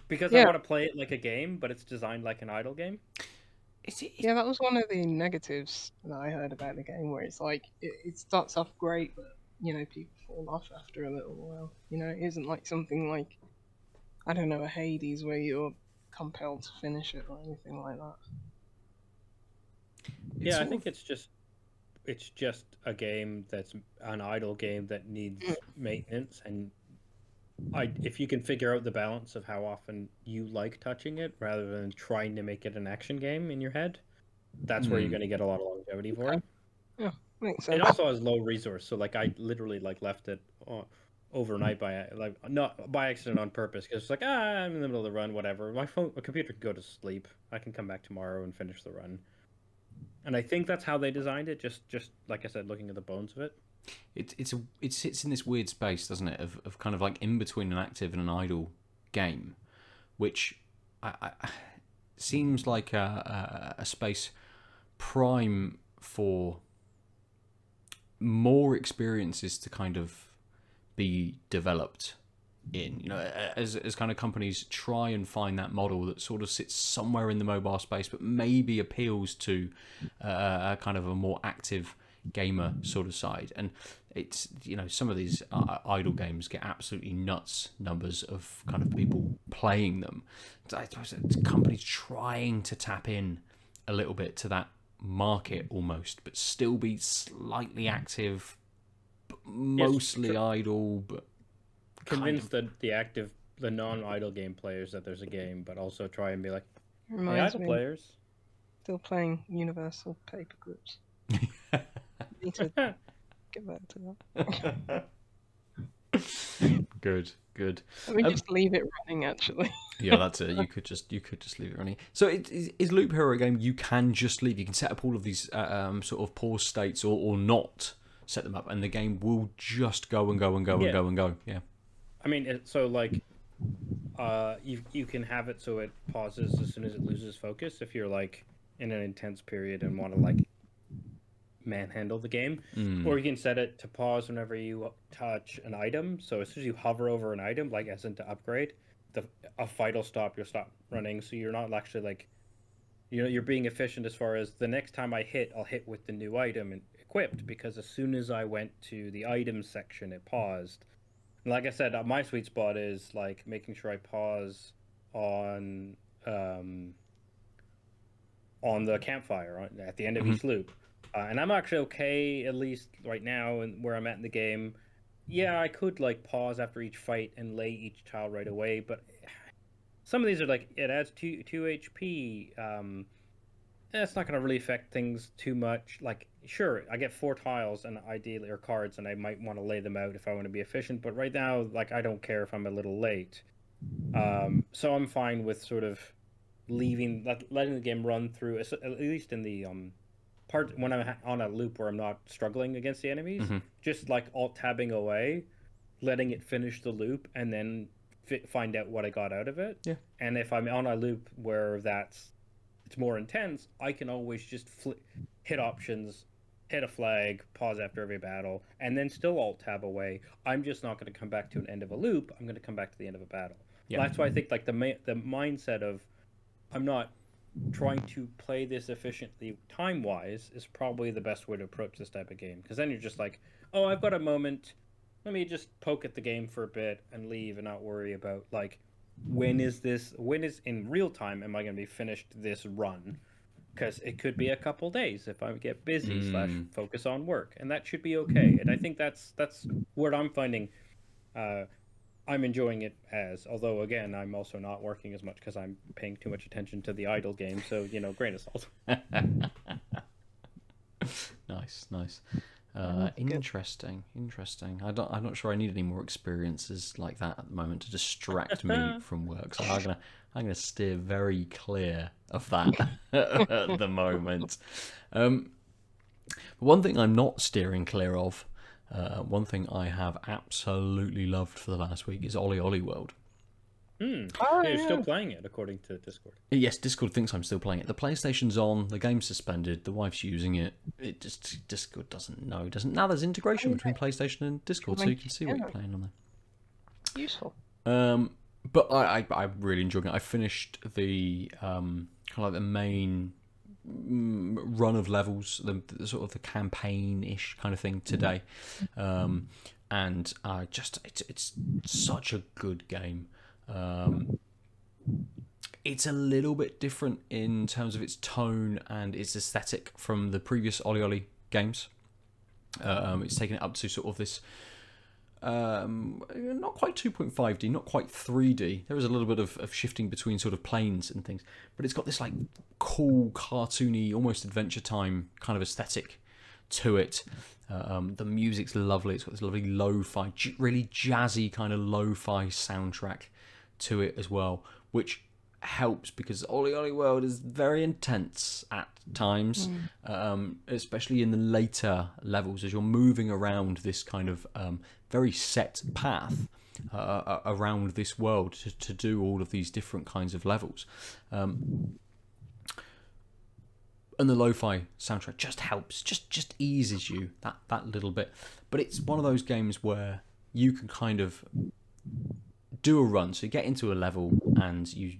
Because I want to play it like a game, but it's designed like an idle game. Yeah, that was one of the negatives that I heard about the game, where it's like it starts off great, but you know people fall off after a little while. You know, it isn't like something like, I don't know, a Hades where you're compelled to finish it or anything like that. Yeah, I think it's just a game that's an idle game that needs maintenance, and if you can figure out the balance of how often you like touching it rather than trying to make it an action game in your head, that's where you're going to get a lot of longevity for it. Yeah, makes sense. It also has low resource, so like I literally like left it overnight by like not by accident on purpose, because it's like I'm in the middle of the run, whatever. My computer can go to sleep. I can come back tomorrow and finish the run. And I think that's how they designed it. Just like I said, looking at the bones of it. It sits in this weird space, doesn't it, of kind of like in between an active and an idle game, which I seems like a space prime for more experiences to kind of be developed in, you know, as kind of companies try and find that model that sort of sits somewhere in the mobile space but maybe appeals to a kind of a more active gamer sort of side. And it's, you know, some of these idle games get absolutely nuts numbers of kind of people playing them. I suppose it's companies trying to tap in a little bit to that market almost, but still be slightly active, but mostly idle, but convince the non-idle game players that there's a game, but also try and be like, hey, Reminds idle me, players. still playing Universal Paperclips. Need to get back to that. Good. Let me just leave it running, actually. Yeah, that's it. You could just leave it running. So is Loop Hero a game you can just leave? You can set up all of these sort of pause states or not set them up, and the game will just go and go and go and go and go. Yeah. I mean, so like, you can have it so it pauses as soon as it loses focus if you're like in an intense period and want to like manhandle the game, or you can set it to pause whenever you touch an item. So as soon as you hover over an item, like as in to upgrade, a fight will stop. You'll stop running, so you're not actually like, you're being efficient as far as the next time I hit, I'll hit with the new item and equipped, because as soon as I went to the items section, it paused. And like I said, my sweet spot is like making sure I pause on the campfire at the end of each loop. And I'm actually okay, at least right now, and where I'm at in the game. Yeah, I could like pause after each fight and lay each tile right away, but some of these are like, it adds 2 HP. It's not going to really affect things too much. Like, sure, I get 4 tiles and ideally, or cards, and I might want to lay them out if I want to be efficient. But right now, like, I don't care if I'm a little late. So I'm fine with sort of letting the game run through, at least in the part when I'm on a loop where I'm not struggling against the enemies, just like alt-tabbing away, letting it finish the loop, and then find out what I got out of it. Yeah. And if I'm on a loop where it's more intense, I can always just hit options, hit a flag, pause after every battle, and then still alt-tab away. I'm just not going to come back to an end of a loop. I'm going to come back to the end of a battle. Yeah. That's why I think like the mindset of I'm not trying to play this efficiently time-wise is probably the best way to approach this type of game, because then you're just like, oh, I've got a moment, let me just poke at the game for a bit and leave and not worry about like when is in real time am I going to be finished this run, because it could be a couple days if I get busy / focus on work, and that should be okay. And I think that's what I'm finding I'm enjoying it as, although again I'm also not working as much because I'm paying too much attention to the idle game, so grain of salt. Nice. Interesting. I'm not sure I need any more experiences like that at the moment to distract me from work. So I'm gonna steer very clear of that at the moment. One thing I'm not steering clear of, one thing I have absolutely loved for the last week is OlliOlli World. You're still playing it, according to Discord. Yes, Discord thinks I'm still playing it. The PlayStation's on, the game's suspended, the wife's using it. Discord doesn't know. Now there's integration between PlayStation and Discord, so you can see what you're playing on there. Useful. But I really enjoyed it. I finished the kind of like the main run of levels, the sort of the campaign-ish kind of thing today, and it's such a good game. It's a little bit different in terms of its tone and its aesthetic from the previous OlliOlli games. It's taken it up to sort of this not quite 2.5D, not quite 3D. There is a little bit of shifting between sort of planes and things, but it's got this like cool, cartoony, almost Adventure Time kind of aesthetic to it. The music's lovely. It's got this lovely lo-fi, really jazzy kind of lo-fi soundtrack to it as well, which helps because OlliOlli World is very intense at times, especially in the later levels as you're moving around this kind of very set path around this world to do all of these different kinds of levels. And the lo-fi soundtrack just helps, just eases you that little bit. But it's one of those games where you can kind of do a run, so you get into a level and you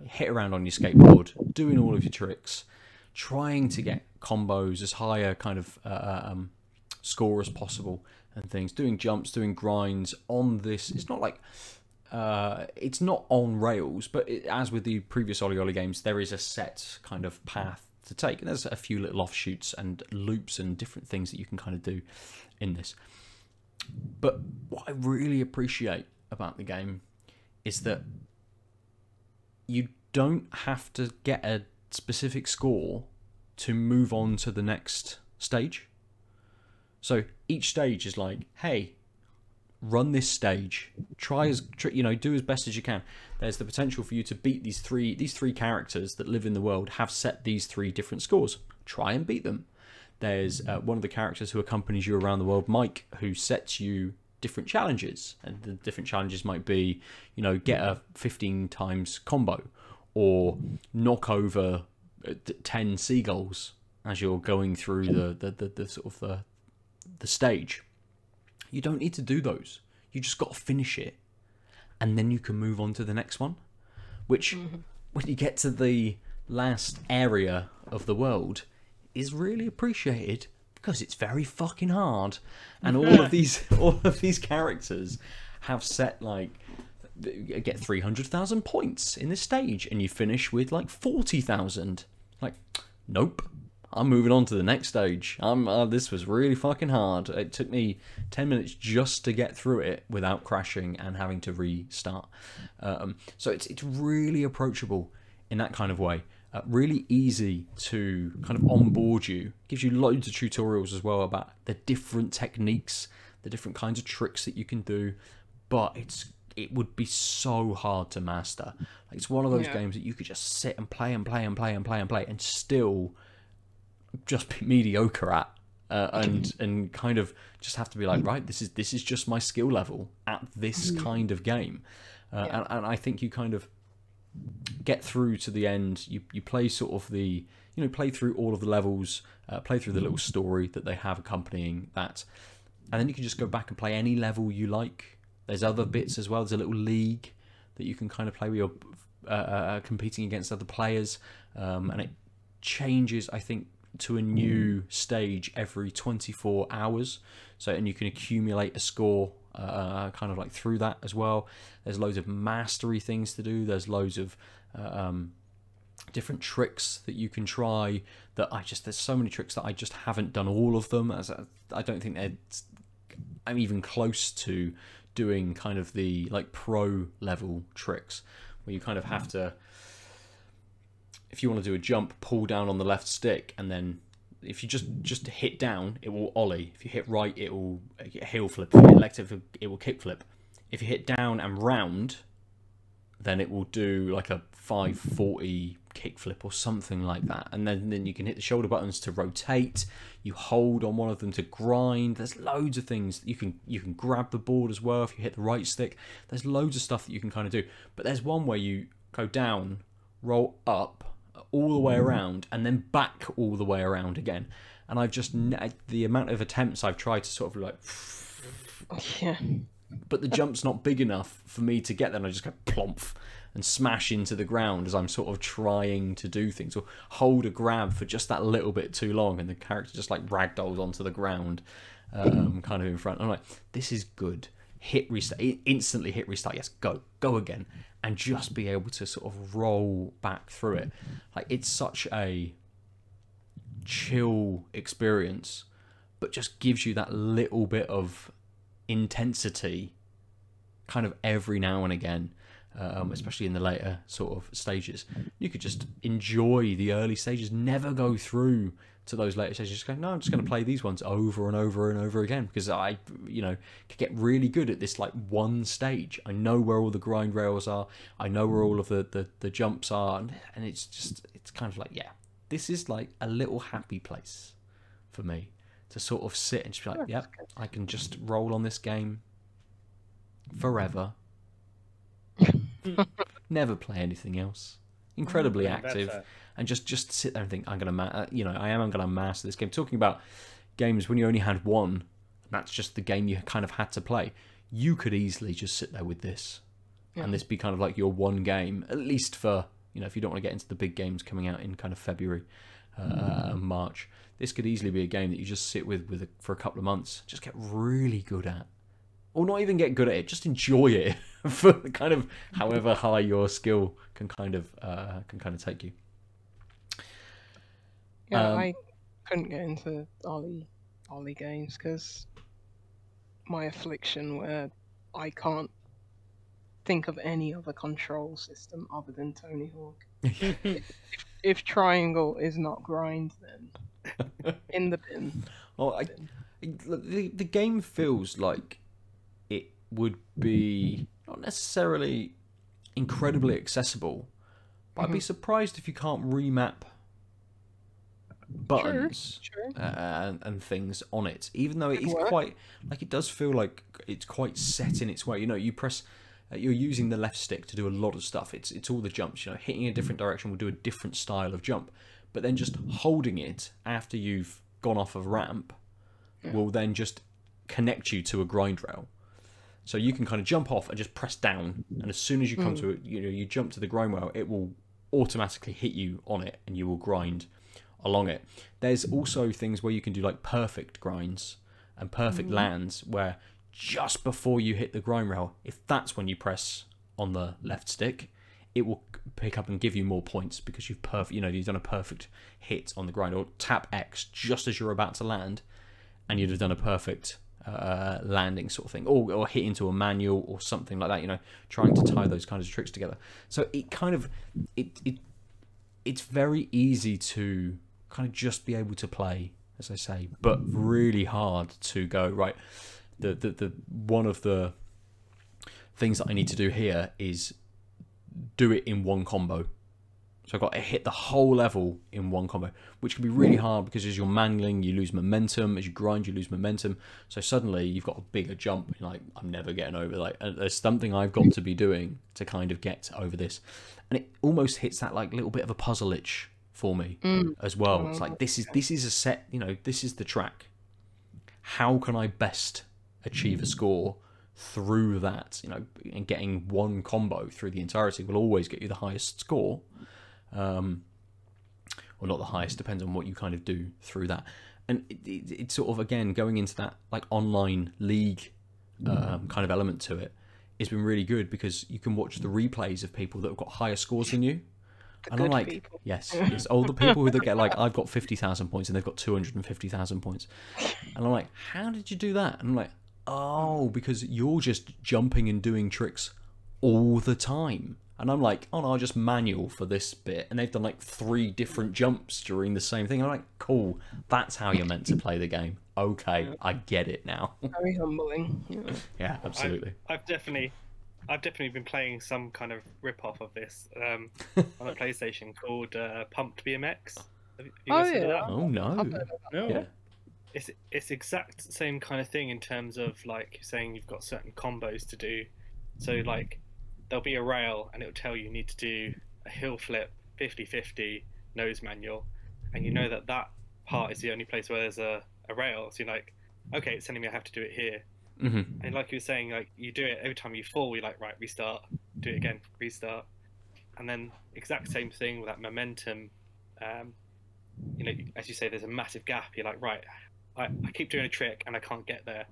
hit around on your skateboard, doing all of your tricks, trying to get combos as high a kind of score as possible and things, doing jumps, doing grinds on this. It's not like it's not on rails, but as with the previous OlliOlli games, there is a set kind of path to take. And there's a few little offshoots and loops and different things that you can kind of do in this. But what I really appreciate about the game is that you don't have to get a specific score to move on to the next stage. So each stage is like, hey, run this stage, do as best as you can. There's the potential for you to beat these three characters that live in the world, have set these 3 different scores. Try and beat them. There's one of the characters who accompanies you around the world, Mike, who sets you different challenges, and the different challenges might be, get a 15 times combo, or knock over 10 seagulls as you're going through the sort of the stage. You don't need to do those. You just got to finish it, and then you can move on to the next one. Which, when you get to the last area of the world, is really appreciated because it's very fucking hard, and all of these characters have set like get 300,000 points in this stage, and you finish with like 40,000. Like, nope. I'm moving on to the next stage. This was really fucking hard. It took me 10 minutes just to get through it without crashing and having to restart. So it's really approachable in that kind of way. Really easy to kind of onboard you. Gives you loads of tutorials as well about the different techniques, the different kinds of tricks that you can do. But it would be so hard to master. Like, it's one of those games that you could just sit and play and still just be mediocre at, and kind of just have to be like, right, this is just my skill level at this kind of game. And I think you kind of get through to the end. You play sort of play through all of the levels, play through the little story that they have accompanying that, and then you can just go back and play any level you like. There's other bits as well. There's a little league that you can kind of play where you're competing against other players, and it changes, I think, to a new stage every 24 hours. So, and you can accumulate a score kind of like through that as well. There's loads of mastery things to do. There's loads of different tricks that you can try that there's so many tricks that I just haven't done all of them, as I don't think I'm even close to doing kind of the like pro level tricks where you kind of have to, if you want to do a jump, pull down on the left stick, and then if you just hit down, it will ollie. If you hit right, it will heel flip. If you hit left, it will kick flip. If you hit down and round, then it will do like a 540 kick flip or something like that. And then you can hit the shoulder buttons to rotate. You hold on one of them to grind. There's loads of things. You can grab the board as well if you hit the right stick. There's loads of stuff that you can kind of do. But there's one where you go down, roll up all the way around, and then back all the way around again. And I've just, the amount of attempts I've tried to sort of like, but the jump's not big enough for me to get there, and I just go plomp and smash into the ground as I'm sort of trying to do things, or hold a grab for just that little bit too long, and the character just like ragdolls onto the ground, kind of in front. I'm like, this is good. Hit restart, instantly hit restart. Yes, go again, and just be able to sort of roll back through it. Like, it's such a chill experience, but just gives you that little bit of intensity kind of every now and again, especially in the later sort of stages. You could just enjoy the early stages, never go through to those later stages, just go, no, I'm just going to play these ones over and over and over again, because I could get really good at this like one stage. I know where all the grind rails are, I know where all of the jumps are, and it's kind of like, yeah, this is like a little happy place for me to sort of sit and just be like, yep, I can just roll on this game forever. Never play anything else. Incredibly active, and just sit there and think, I'm gonna master this game. Talking about games when you only had one, and that's just the game you kind of had to play. You could easily just sit there with this, and this be kind of like your one game, at least for, if you don't want to get into the big games coming out in kind of February, March. This could easily be a game that you just sit with for a couple of months, just get really good at. Or not even get good at it, just enjoy it for kind of however high your skill can kind of take you. Yeah, Um, I couldn't get into Ollie games because my affliction where I can't think of any other control system other than Tony Hawk. If triangle is not grind, then in the bin. Well, look, the game feels like it would be not necessarily incredibly accessible, but I'd be surprised if you can't remap buttons True. and things on it, even though it is work. quite like, it does feel like it's quite set in its way. You know, you press. You're using the left stick to do a lot of stuff. It's all the jumps. You know, hitting a different direction will do a different style of jump, but then just holding it after you've gone off of ramp will then just connect you to a grind rail. So you can kind of jump off and just press down, and as soon as you come to it, you jump to the grind rail, it will automatically hit you on it, and you will grind along it. There's also things where you can do like perfect grinds and perfect lands, where just before you hit the grind rail, if that's when you press on the left stick, it will pick up and give you more points because you've done a perfect hit on the grind. Or tap X just as you're about to land, and you'd have done a perfect landing sort of thing, or hit into a manual or something like that. You know, trying to tie those kinds of tricks together. So it kind of it's very easy to kind of just be able to play, as I say, but really hard to go right. The one of the things that I need to do here is do it in one combo. So I've got to hit the whole level in one combo, which can be really hard because as you're mangling, you lose momentum. As you grind, you lose momentum. So suddenly you've got a bigger jump. You're like, I'm never getting over. Like, there's something I've got to be doing to kind of get over this, and it almost hits that like little bit of a puzzle itch for me as well. It's like this is a set. You know, this is the track. How can I best achieve a score through that? You know, and getting one combo through the entirety will always get you the highest score. Or not the highest, depends on what you kind of do through that. And it's sort of, again, going into that like online league kind of element to it, it's been really good because you can watch the replays of people that have got higher scores than you. The And good I'm like, people. yes, it's all the people who get like, I've got 50,000 points and they've got 250,000 points. And I'm like, how did you do that? And I'm like, oh, because you're just jumping and doing tricks all the time. And I'm like, oh no, I'll just manual for this bit. And they've done like 3 different jumps during the same thing. I'm like, cool, that's how you're meant to play the game. Okay, I get it now. Very humbling. Yeah. Yeah, absolutely. I've definitely been playing some kind of rip-off of this on a PlayStation called Pumped BMX. Have you guys heard of that? Oh no. No. Yeah. It's exact same kind of thing in terms of like you're saying you've got certain combos to do. So like there'll be a rail and it'll tell you need to do a hill flip 50-50 nose manual, and you know that part is the only place where there's a rail. So you're like, okay, it's telling me I have to do it here. Mm-hmm. And like you were saying, like you do it every time you fall, you're like, right, restart, do it again, restart, and then exact same thing with that momentum. You know, as you say, there's a massive gap. You're like, right, I keep doing a trick and I can't get there,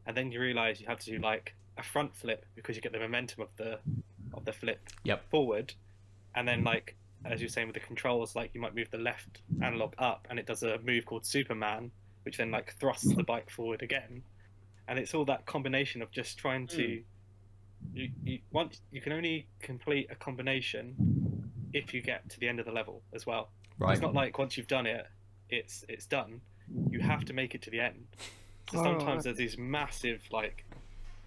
and then you realise you have to do like a front flip because you get the momentum of the flip forward, and then like as you're saying with the controls, like you might move the left analog up and it does a move called Superman, which then like thrusts the bike forward again. And it's all that combination of just trying to you can only complete a combination if you get to the end of the level as well. Right. It's not like once you've done it, it's done. You have to make it to the end. So sometimes there's these massive like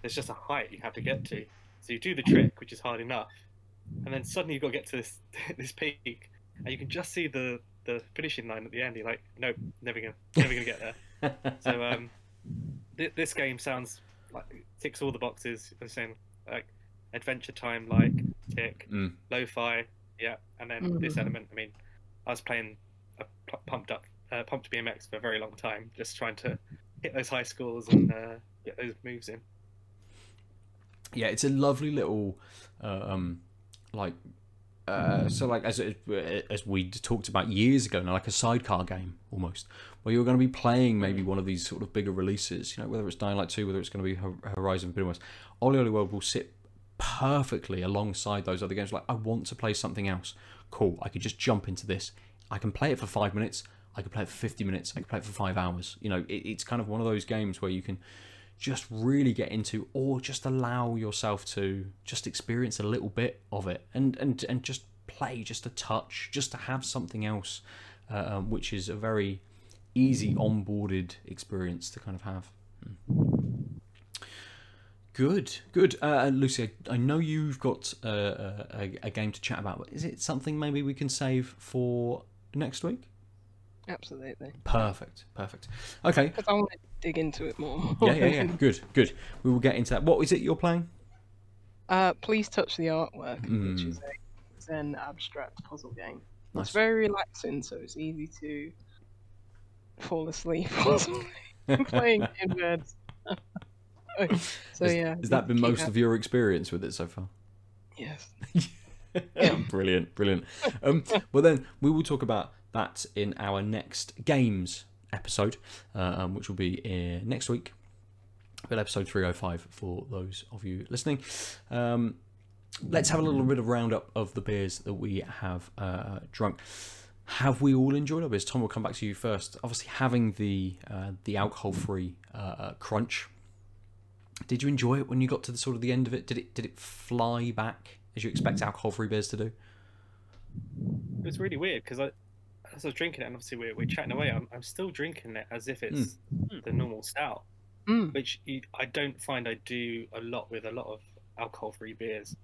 there's just a height you have to get to. So you do the trick, which is hard enough, and then suddenly you've got to get to this peak, and you can just see the finishing line at the end. You're like, nope, never gonna get there. So this game sounds like it ticks all the boxes. I'm saying like Adventure Time, like tick, lo-fi, yeah, and then this element. I mean, I was playing a pumped BMX for a very long time, just trying to hit those high scores and get those moves in. Yeah, it's a lovely little so like as we talked about years ago now, like a sidecar game almost, where you're going to be playing maybe one of these sort of bigger releases, you know, whether it's Dying Light 2, whether it's going to be Horizon Forbidden West. OlliOlli World will sit perfectly alongside those other games. Like, I want to play something else. Cool, I could just jump into this. I can play it for 5 minutes. I could play it for 50 minutes. I could play it for 5 hours. You know, it's kind of one of those games where you can just really get into, or just allow yourself to just experience a little bit of it, and just play just a touch, just to have something else, which is a very easy onboarded experience to kind of have. Good. Lucy, I know you've got a game to chat about, but is it something maybe we can save for next week? Absolutely. Perfect. Okay. Because I want to dig into it more. Yeah. Good. We will get into that. What is it you're playing? Please Touch the Artwork, which is a Zen abstract puzzle game. Nice. It's very relaxing, so it's easy to fall asleep playing in bed. So yeah. Has that been most of your experience with it so far? Yes. Brilliant. Well, then we will talk about that in our next games episode, which will be next week, but episode 305 for those of you listening. Let's have a little bit of roundup of the beers that we have drunk. Have we all enjoyed our beers? Tom, we'll come back to you first. Obviously, having the alcohol-free crunch. Did you enjoy it when you got to the sort of the end of it? Did it fly back as you expect alcohol-free beers to do? It was really weird because as I was drinking it, and obviously we're chatting away, I'm still drinking it as if it's the normal stout, which I don't find I do a lot with a lot of alcohol-free beers.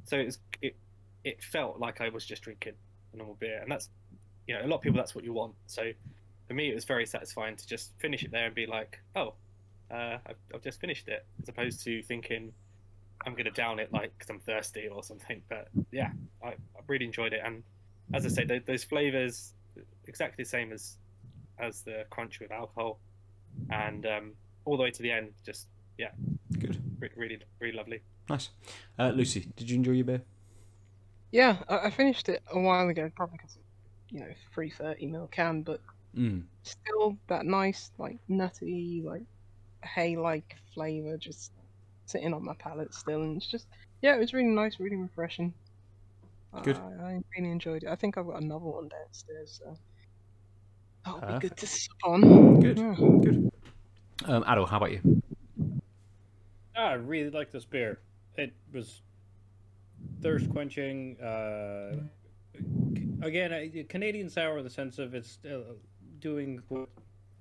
So it felt like I was just drinking a normal beer, and that's, you know, a lot of people, that's what you want. So for me, it was very satisfying to just finish it there and be like, oh, I've just finished it, as opposed to thinking I'm going to down it like because I'm thirsty or something. But yeah, I really enjoyed it, and as I say, those flavors exactly the same as the crunch with alcohol, and all the way to the end, just good, really lovely. Nice. Lucy, did you enjoy your beer? Yeah, I finished it a while ago, probably because, 330ml can, but still that nice, like, nutty, like, hay-like flavour just sitting on my palate still, and it's just, it was really nice, really refreshing. Good. I really enjoyed it. I think I've got another one downstairs, so that'll be good to sip on. Good. Adol, how about you? I really like this beer. It was thirst quenching. Again, Canadian sour in the sense of it's doing what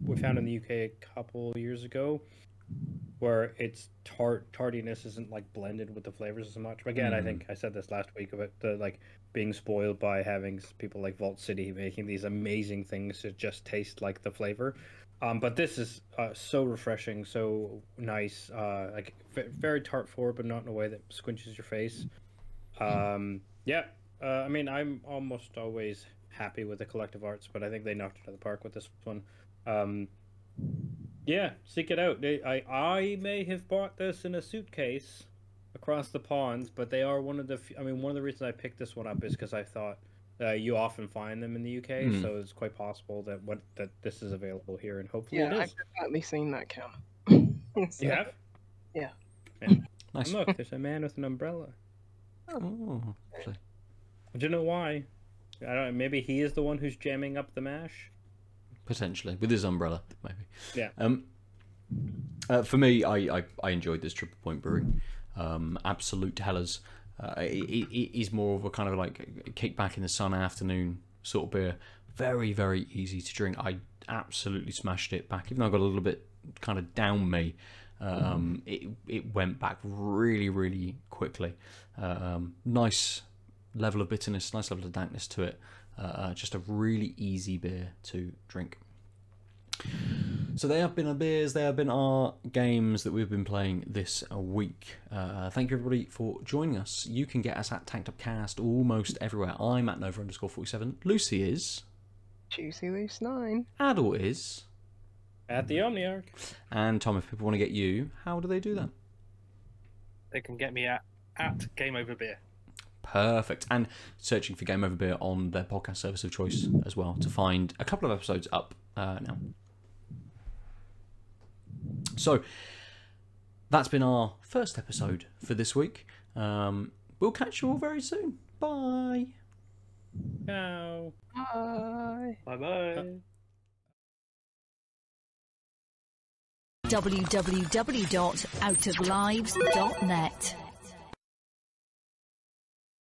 we found in the UK a couple years ago, where its tardiness isn't like blended with the flavors as much. Again, I think I said this last week about the like being spoiled by having people like Vault City making these amazing things that just taste like the flavor. But this is so refreshing, so nice, like very tart forward, but not in a way that squinches your face. I mean, I'm almost always happy with the Collective Arts, but I think they knocked it out of the park with this one. Seek it out. I may have bought this in a suitcase across the pond, but they are one of the reasons I picked this one up is because I thought you often find them in the UK, so it's quite possible that this is available here, and hopefully it is. I've definitely seen that can. You have? Yeah. Nice. And look, there's a man with an umbrella. Oh, lovely. Do you know why? I don't know, maybe he is the one who's jamming up the mash? Potentially, with his umbrella, maybe. Yeah. For me, I enjoyed this Triple Point Brewing. Absolute Hellers. It is more of a kind of like kick back in the sun afternoon sort of beer. Very, very easy to drink. I absolutely smashed it back, even though I got a little bit kind of down me. It went back really, really quickly. Nice level of bitterness, nice level of dankness to it. Just a really easy beer to drink. So they have been our beers, they have been our games that we've been playing this week. Thank you everybody for joining us. You can get us at Tanked Up Cast almost everywhere. I'm at Nova_47. Lucy is Juicy Loose 9. Adol is At the Omniarch. And Tom, if people want to get you, how do they do that? They can get me at Game Over Beer. Perfect. And searching for Game Over Beer on their podcast service of choice as well to find a couple of episodes up now. So that's been our first episode for this week. We'll catch you all very soon. Bye. Ciao. Bye. Bye bye. www.outoflives.net.